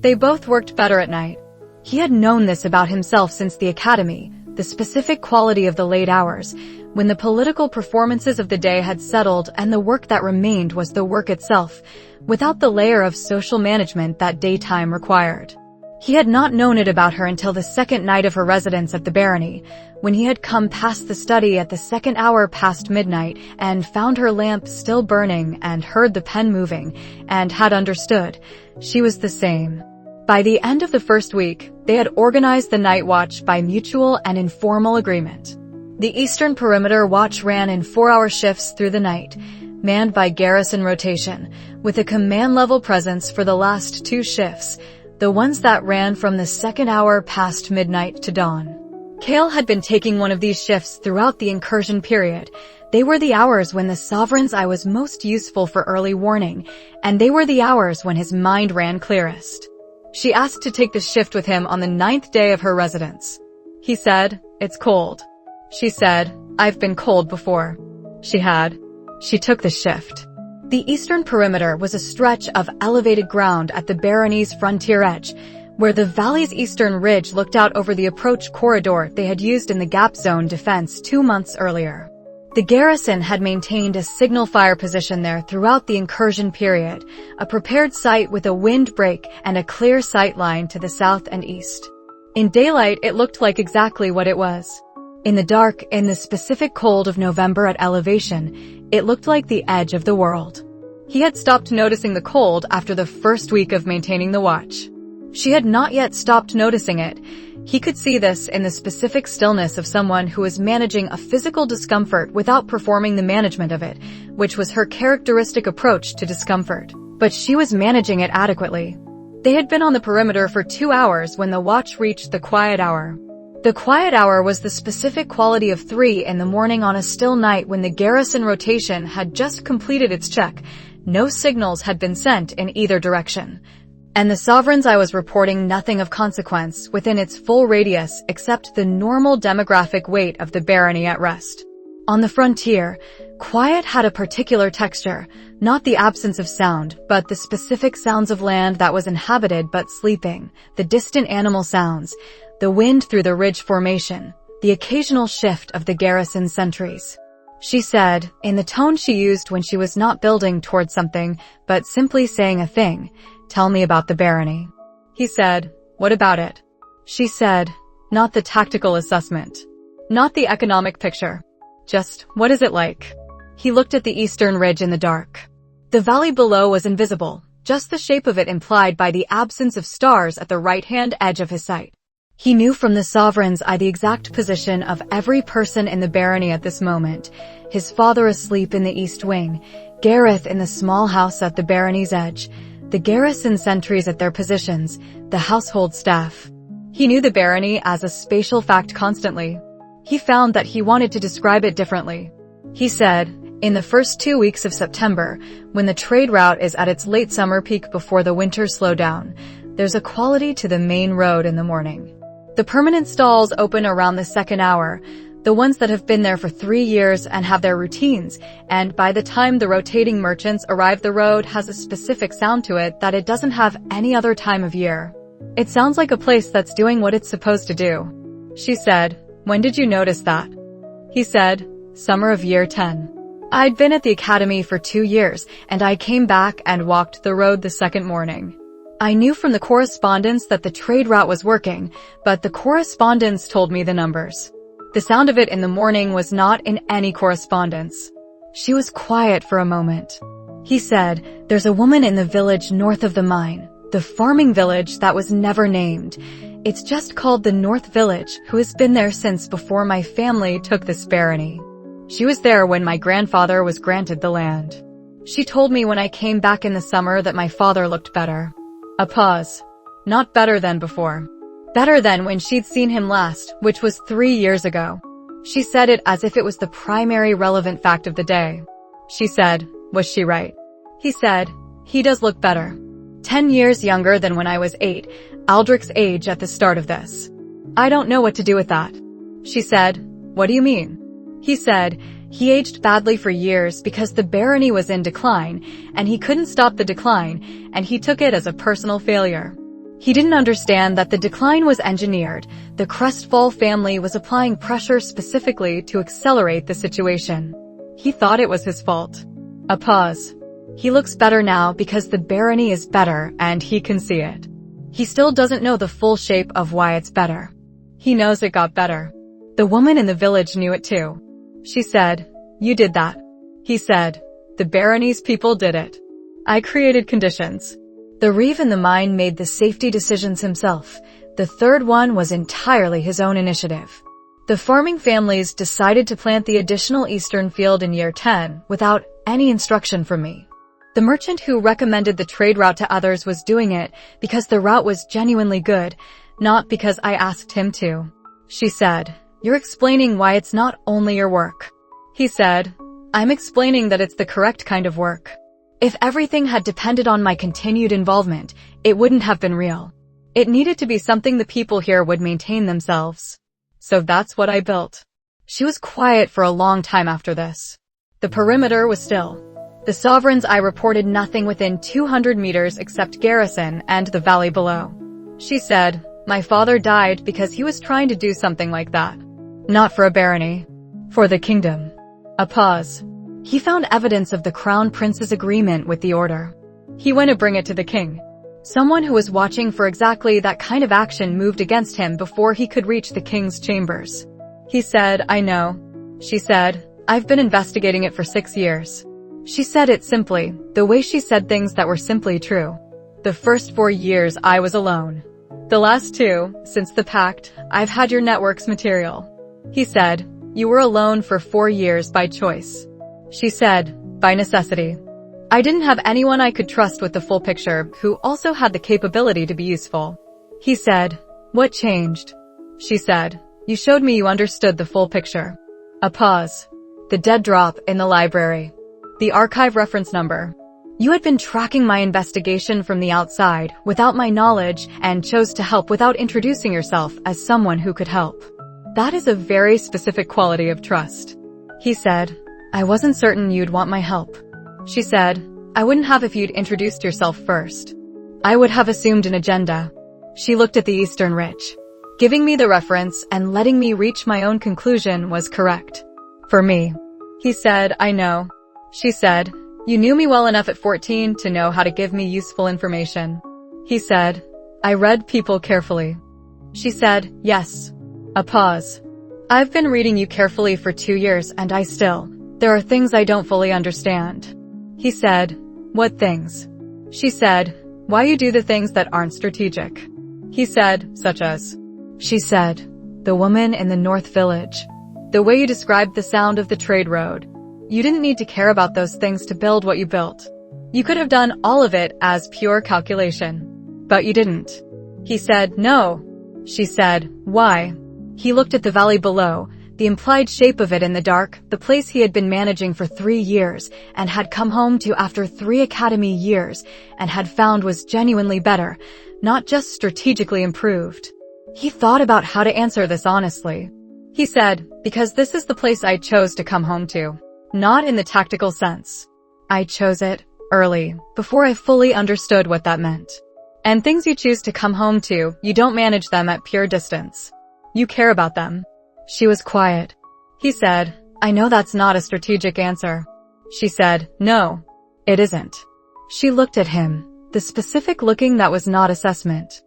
They both worked better at night. He had known this about himself since the academy, the specific quality of the late hours, when the political performances of the day had settled and the work that remained was the work itself, without the layer of social management that daytime required. He had not known it about her until the second night of her residence at the barony, when he had come past the study at the second hour past midnight and found her lamp still burning and heard the pen moving, and had understood. She was the same. By the end of the first week, they had organized the night watch by mutual and informal agreement. The Eastern Perimeter Watch ran in 4-hour shifts through the night, manned by garrison rotation, with a command-level presence for the last 2 shifts, the ones that ran from the second hour past midnight to dawn. Kael had been taking one of these shifts throughout the incursion period. They were the hours when the sovereign's eye was most useful for early warning, and they were the hours when his mind ran clearest. She asked to take the shift with him on the 9th day of her residence. He said, "It's cold." She said, "I've been cold before." She had. She took the shift. The Eastern Perimeter was a stretch of elevated ground at the barony's frontier edge, where the valley's eastern ridge looked out over the approach corridor they had used in the gap zone defense 2 months earlier. The garrison had maintained a signal fire position there throughout the incursion period, a prepared site with a wind break and a clear sight line to the south and east. In daylight, it looked like exactly what it was. In the dark, in the specific cold of November at elevation, it looked like the edge of the world. He had stopped noticing the cold after the first week of maintaining the watch. She had not yet stopped noticing it. He could see this in the specific stillness of someone who was managing a physical discomfort without performing the management of it, which was her characteristic approach to discomfort. But she was managing it adequately. They had been on the perimeter for 2 hours when the watch reached the quiet hour. The quiet hour was the specific quality of 3 in the morning on a still night when the garrison rotation had just completed its check. No signals had been sent in either direction. And the sovereign's eye was reporting nothing of consequence within its full radius except the normal demographic weight of the barony at rest. On the frontier, quiet had a particular texture, not the absence of sound, but the specific sounds of land that was inhabited but sleeping, the distant animal sounds, the wind through the ridge formation, the occasional shift of the garrison sentries. She said, in the tone she used when she was not building towards something, but simply saying a thing, "Tell me about the barony." He said, "What about it?" She said, "Not the tactical assessment. Not the economic picture. Just, what is it like?" He looked at the eastern ridge in the dark. The valley below was invisible, just the shape of it implied by the absence of stars at the right-hand edge of his sight. He knew from the sovereign's eye the exact position of every person in the barony at this moment, his father asleep in the east wing, Gareth in the small house at the barony's edge, the garrison sentries at their positions, the household staff. He knew the barony as a spatial fact constantly. He found that he wanted to describe it differently. He said, in the first 2 weeks of September, when the trade route is at its late summer peak before the winter slowdown, there's a quality to the main road in the morning. The permanent stalls open around the second hour, the ones that have been there for 3 years and have their routines, and by the time the rotating merchants arrive, the road has a specific sound to it that it doesn't have any other time of year. It sounds like a place that's doing what it's supposed to do. She said, "When did you notice that?" He said, "Summer of year 10. I'd been at the academy for 2 years, and I came back and walked the road the second morning. I knew from the correspondence that the trade route was working, but the correspondence told me the numbers. The sound of it in the morning was not in any correspondence." She was quiet for a moment. He said, "There's a woman in the village north of the mine, the farming village that was never named. It's just called the North Village, who has been there since before my family took this barony. She was there when my grandfather was granted the land. She told me when I came back in the summer that my father looked better." A pause. Not better than before. Better than when she'd seen him last, which was 3 years ago. She said it as if it was the primary relevant fact of the day. She said, "Was she right?" He said, "He does look better. 10 years younger than when I was 8, Aldrich's age at the start of this. I don't know what to do with that." She said, "What do you mean?" He said, He aged badly for years because the barony was in decline, and he couldn't stop the decline, and he took it as a personal failure. He didn't understand that the decline was engineered. The Crestfall family was applying pressure specifically to accelerate the situation. He thought it was his fault. A pause. He looks better now because the barony is better and he can see it. He still doesn't know the full shape of why it's better. He knows it got better. The woman in the village knew it too. She said, "You did that." He said, "The barony's people did it. I created conditions." The reeve in the mine made the safety decisions himself. The third one was entirely his own initiative. The farming families decided to plant the additional eastern field in year 10 without any instruction from me. The merchant who recommended the trade route to others was doing it because the route was genuinely good, not because I asked him to. She said, "You're explaining why it's not only your work." He said, "I'm explaining that it's the correct kind of work. If everything had depended on my continued involvement, it wouldn't have been real. It needed to be something the people here would maintain themselves. So that's what I built." She was quiet for a long time after this. The perimeter was still. The sovereign's eye reported nothing within 200 meters except garrison and the valley below. She said, "My father died because he was trying to do something like that. Not for a barony. For the kingdom." A pause. He found evidence of the crown prince's agreement with the order. He went to bring it to the king. Someone who was watching for exactly that kind of action moved against him before he could reach the king's chambers. He said, "I know." She said, "I've been investigating it for 6 years." She said it simply, the way she said things that were simply true. "The first 4 years I was alone. The last 2, since the pact, I've had your network's material." He said, "You were alone for 4 years by choice." She said, "By necessity. I didn't have anyone I could trust with the full picture who also had the capability to be useful." He said, "What changed?" She said, "You showed me you understood the full picture." A pause. The dead drop in the library. The archive reference number. "You had been tracking my investigation from the outside without my knowledge and chose to help without introducing yourself as someone who could help. That is a very specific quality of trust." He said, "I wasn't certain you'd want my help." She said, "I wouldn't have if you'd introduced yourself first. I would have assumed an agenda." She looked at the Eastern Ridge. Giving me the reference and letting me reach my own conclusion was correct. For me. He said, "I know." She said, "You knew me well enough at 14 to know how to give me useful information." He said, "I read people carefully." She said, "Yes." A pause. "I've been reading you carefully for 2 years and there are things I don't fully understand." He said, "What things?" She said, "Why you do the things that aren't strategic." He said, "Such as?" She said, "The woman in the North Village. The way you described the sound of the trade road. You didn't need to care about those things to build what you built. You could have done all of it as pure calculation. But you didn't." He said, "No." She said, "Why?" He looked at the valley below, the implied shape of it in the dark, the place he had been managing for 3 years and had come home to after 3 academy years and had found was genuinely better, not just strategically improved. He thought about how to answer this honestly. He said, "Because this is the place I chose to come home to. Not in the tactical sense. I chose it early, before I fully understood what that meant. And things you choose to come home to, you don't manage them at pure distance. You care about them." She was quiet. He said, "I know that's not a strategic answer." She said, "No, it isn't." She looked at him, the specific looking that was not assessment.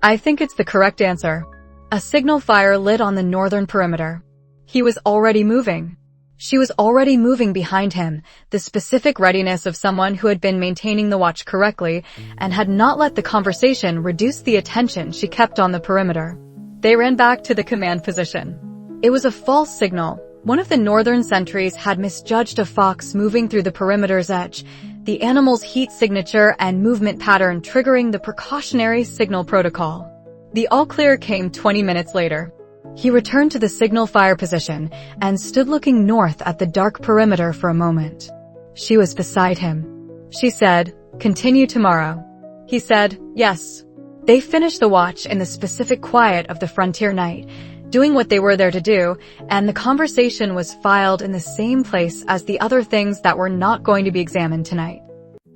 "I think it's the correct answer." A signal fire lit on the northern perimeter. He was already moving. She was already moving behind him, the specific readiness of someone who had been maintaining the watch correctly and had not let the conversation reduce the attention she kept on the perimeter. They ran back to the command position. It was a false signal. One of the northern sentries had misjudged a fox moving through the perimeter's edge, the animal's heat signature and movement pattern triggering the precautionary signal protocol. The all-clear came 20 minutes later. He returned to the signal fire position and stood looking north at the dark perimeter for a moment. She was beside him. She said, "Continue tomorrow." He said, "Yes." They finished the watch in the specific quiet of the frontier night. doing what they were there to do, and the conversation was filed in the same place as the other things that were not going to be examined tonight.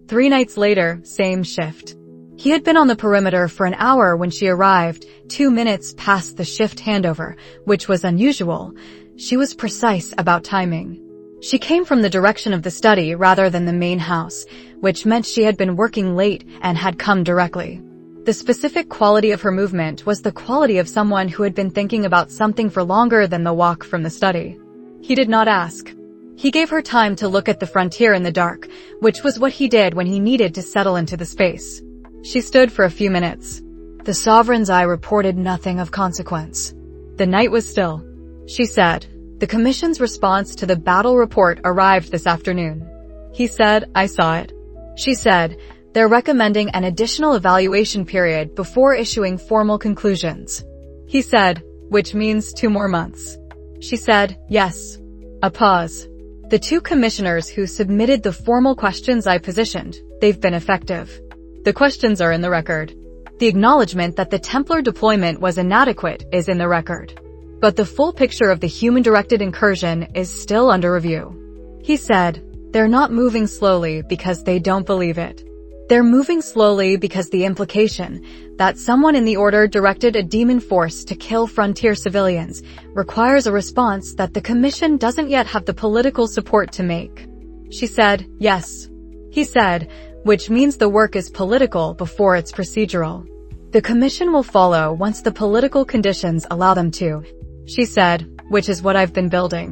3 nights later, same shift. He had been on the perimeter for an hour when she arrived, 2 minutes past the shift handover, which was unusual. She was precise about timing. She came from the direction of the study rather than the main house, which meant she had been working late and had come directly. The specific quality of her movement was the quality of someone who had been thinking about something for longer than the walk from the study. He did not ask. He gave her time to look at the frontier in the dark, which was what he did when he needed to settle into the space. She stood for a few minutes. The Sovereign's eye reported nothing of consequence. The night was still. She said, "The Commission's response to the battle report arrived this afternoon." He said, "I saw it." She said, "They're recommending an additional evaluation period before issuing formal conclusions." He said, "Which means 2 more months." She said, "Yes." A pause. "The 2 commissioners who submitted the formal questions I positioned, they've been effective. The questions are in the record. The acknowledgement that the Templar deployment was inadequate is in the record. But the full picture of the human-directed incursion is still under review." He said, "They're not moving slowly because they don't believe it. They're moving slowly because the implication that someone in the Order directed a demon force to kill frontier civilians requires a response that the Commission doesn't yet have the political support to make." She said, "Yes." He said, "Which means the work is political before it's procedural. The Commission will follow once the political conditions allow them to." She said, "Which is what I've been building."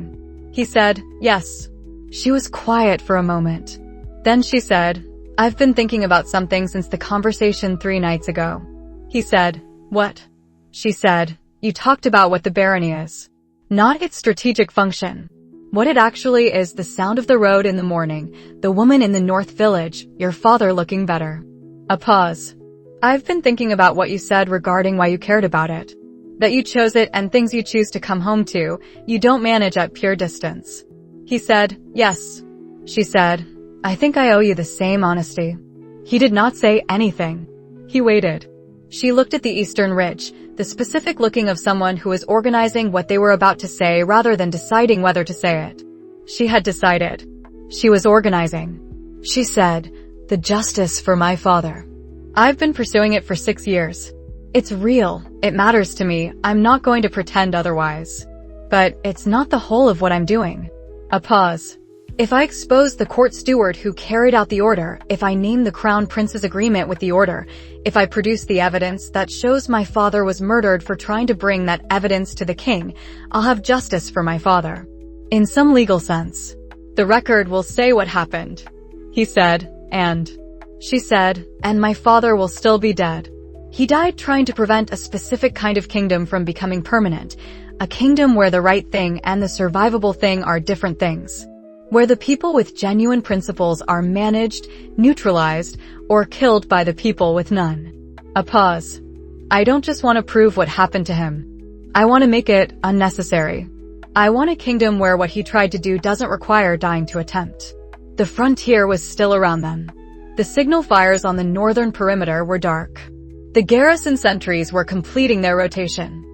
He said, "Yes." She was quiet for a moment. Then she said, "I've been thinking about something since the conversation 3 nights ago." He said, "What?" She said, "You talked about what the barony is. Not its strategic function. What it actually is: the sound of the road in the morning, the woman in the North Village, your father looking better." A pause. "I've been thinking about what you said regarding why you cared about it. That you chose it and things you choose to come home to, you don't manage at pure distance." He said, "Yes." She said, "I think I owe you the same honesty." He did not say anything. He waited. She looked at the eastern ridge, the specific looking of someone who was organizing what they were about to say rather than deciding whether to say it. She had decided. She was organizing. She said, "The justice for my father. I've been pursuing it for 6 years. It's real. It matters to me. I'm not going to pretend otherwise. But it's not the whole of what I'm doing." A pause. "If I expose the court steward who carried out the order, if I name the Crown Prince's agreement with the order, if I produce the evidence that shows my father was murdered for trying to bring that evidence to the king, I'll have justice for my father. In some legal sense. The record will say what happened." He said, "And?" She said, "And my father will still be dead. He died trying to prevent a specific kind of kingdom from becoming permanent, a kingdom where the right thing and the survivable thing are different things. Where the people with genuine principles are managed, neutralized, or killed by the people with none." A pause. "I don't just want to prove what happened to him. I want to make it unnecessary. I want a kingdom where what he tried to do doesn't require dying to attempt." The frontier was still around them. The signal fires on the northern perimeter were dark. The garrison sentries were completing their rotation.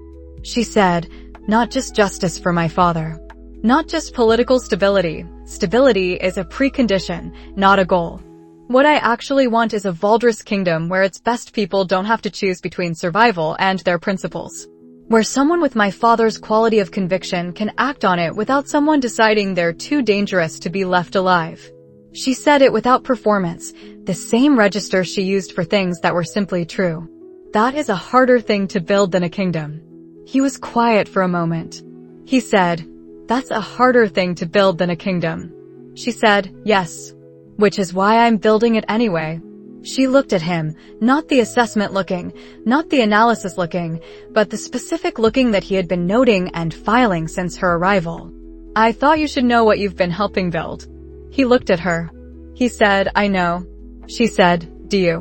She said, "Not just justice for my father. Not just political stability. Stability is a precondition, not a goal. What I actually want is a Valdris kingdom where its best people don't have to choose between survival and their principles. Where someone with my father's quality of conviction can act on it without someone deciding they're too dangerous to be left alive." She said it without performance, the same register she used for things that were simply true. That is a harder thing to build than a kingdom. He was quiet for a moment. He said, "That's a harder thing to build than a kingdom." She said, "Yes. Which is why I'm building it anyway." She looked at him, not the assessment looking, not the analysis looking, but the specific looking that he had been noting and filing since her arrival. "I thought you should know what you've been helping build." He looked at her. He said, "I know." She said, "Do you?"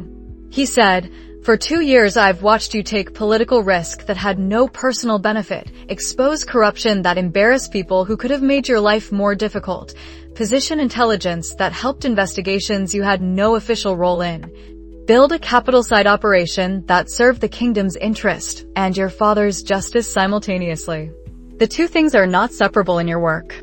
He said, "For 2 years I've watched you take political risk that had no personal benefit, expose corruption that embarrassed people who could have made your life more difficult, position intelligence that helped investigations you had no official role in, Build a capital site operation that served the kingdom's interest and your father's justice simultaneously. The two things are not separable in your work.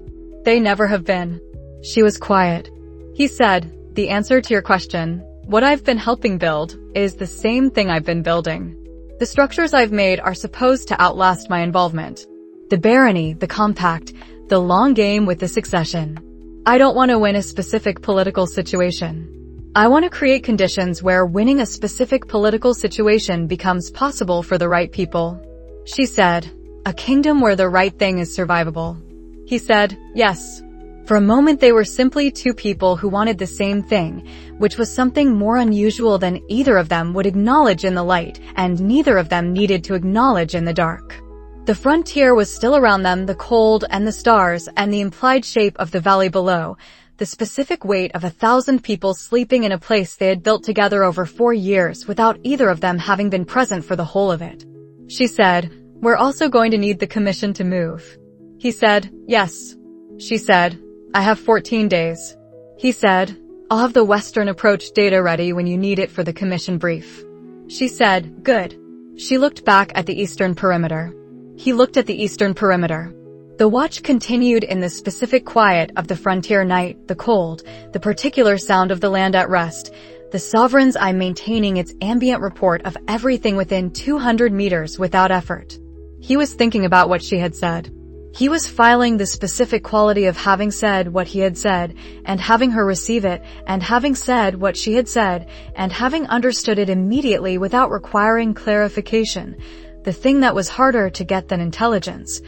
They never have been. She was quiet. He said, the answer to your question, what I've been helping build, is the same thing I've been building. The structures I've made are supposed to outlast my involvement. The barony, the compact, the long game with the succession. I don't want to win a specific political situation. I want to create conditions where winning a specific political situation becomes possible for the right people. She said, a kingdom where the right thing is survivable. He said, yes. For a moment they were simply two people who wanted the same thing, which was something more unusual than either of them would acknowledge in the light, and neither of them needed to acknowledge in the dark. The frontier was still around them, the cold and the stars and the implied shape of the valley below, the specific weight of 1,000 people sleeping in a place they had built together over 4 years without either of them having been present for the whole of it. She said, we're also going to need the commission to move. He said, yes. She said, I have 14 days. He said, I'll have the Western approach data ready when you need it for the commission brief. She said, good. She looked back at the eastern perimeter. He looked at the eastern perimeter. The watch continued in the specific quiet of the frontier night, the cold, the particular sound of the land at rest, the sovereign's eye maintaining its ambient report of everything within 200 meters without effort. He was thinking about what she had said. He was filing the specific quality of having said what he had said, and having her receive it, and having said what she had said, and having understood it immediately without requiring clarification. The thing that was harder to get than intelligence.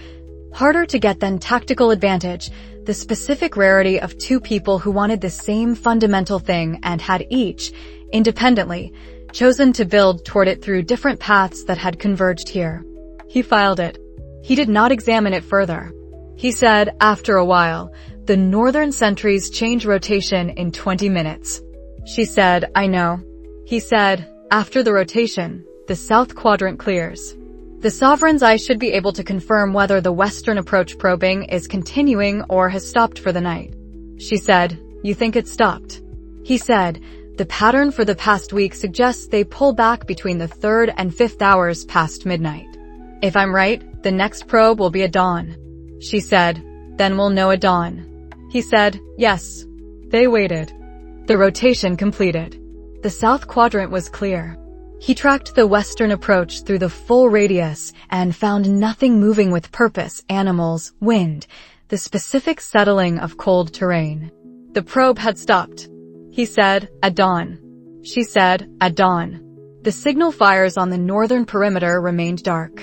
Harder to get than tactical advantage, the specific rarity of two people who wanted the same fundamental thing and had each, independently, chosen to build toward it through different paths that had converged here. He filed it. He did not examine it further. He said, after a while, the northern sentries change rotation in 20 minutes. She said, I know. He said, after the rotation, the south quadrant clears. The sovereign's eye should be able to confirm whether the western approach probing is continuing or has stopped for the night. She said, you think it stopped? He said, the pattern for the past week suggests they pull back between the 3rd and 5th hours past midnight. If I'm right, the next probe will be at dawn. She said, then we'll know at dawn. He said, yes. They waited. The rotation completed. The south quadrant was clear. He tracked the western approach through the full radius and found nothing moving with purpose, animals, wind, the specific settling of cold terrain. The probe had stopped. He said, at dawn. She said, at dawn. The signal fires on the northern perimeter remained dark.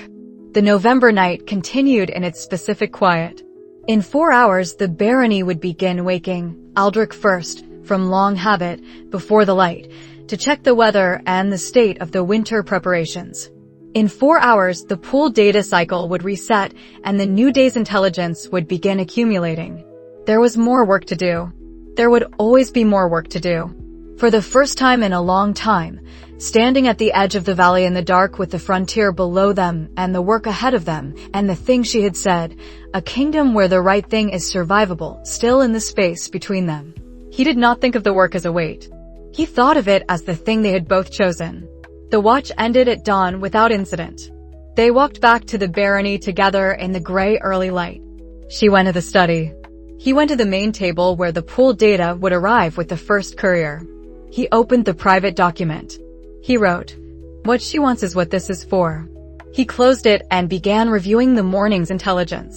The November night continued in its specific quiet. In 4 hours, the barony would begin waking, Aldrich first, from long habit, before the light, to check the weather and the state of the winter preparations. In 4 hours, the pool data cycle would reset and the new day's intelligence would begin accumulating. There was more work to do. There would always be more work to do. For the first time in a long time, standing at the edge of the valley in the dark with the frontier below them and the work ahead of them and the thing she had said, a kingdom where the right thing is survivable, still in the space between them. He did not think of the work as a weight. He thought of it as the thing they had both chosen. The watch ended at dawn without incident. They walked back to the barony together in the gray early light. She went to the study. He went to the main table where the pool data would arrive with the first courier. He opened the private document. He wrote, "What she wants is what this is for." He closed it and began reviewing the morning's intelligence.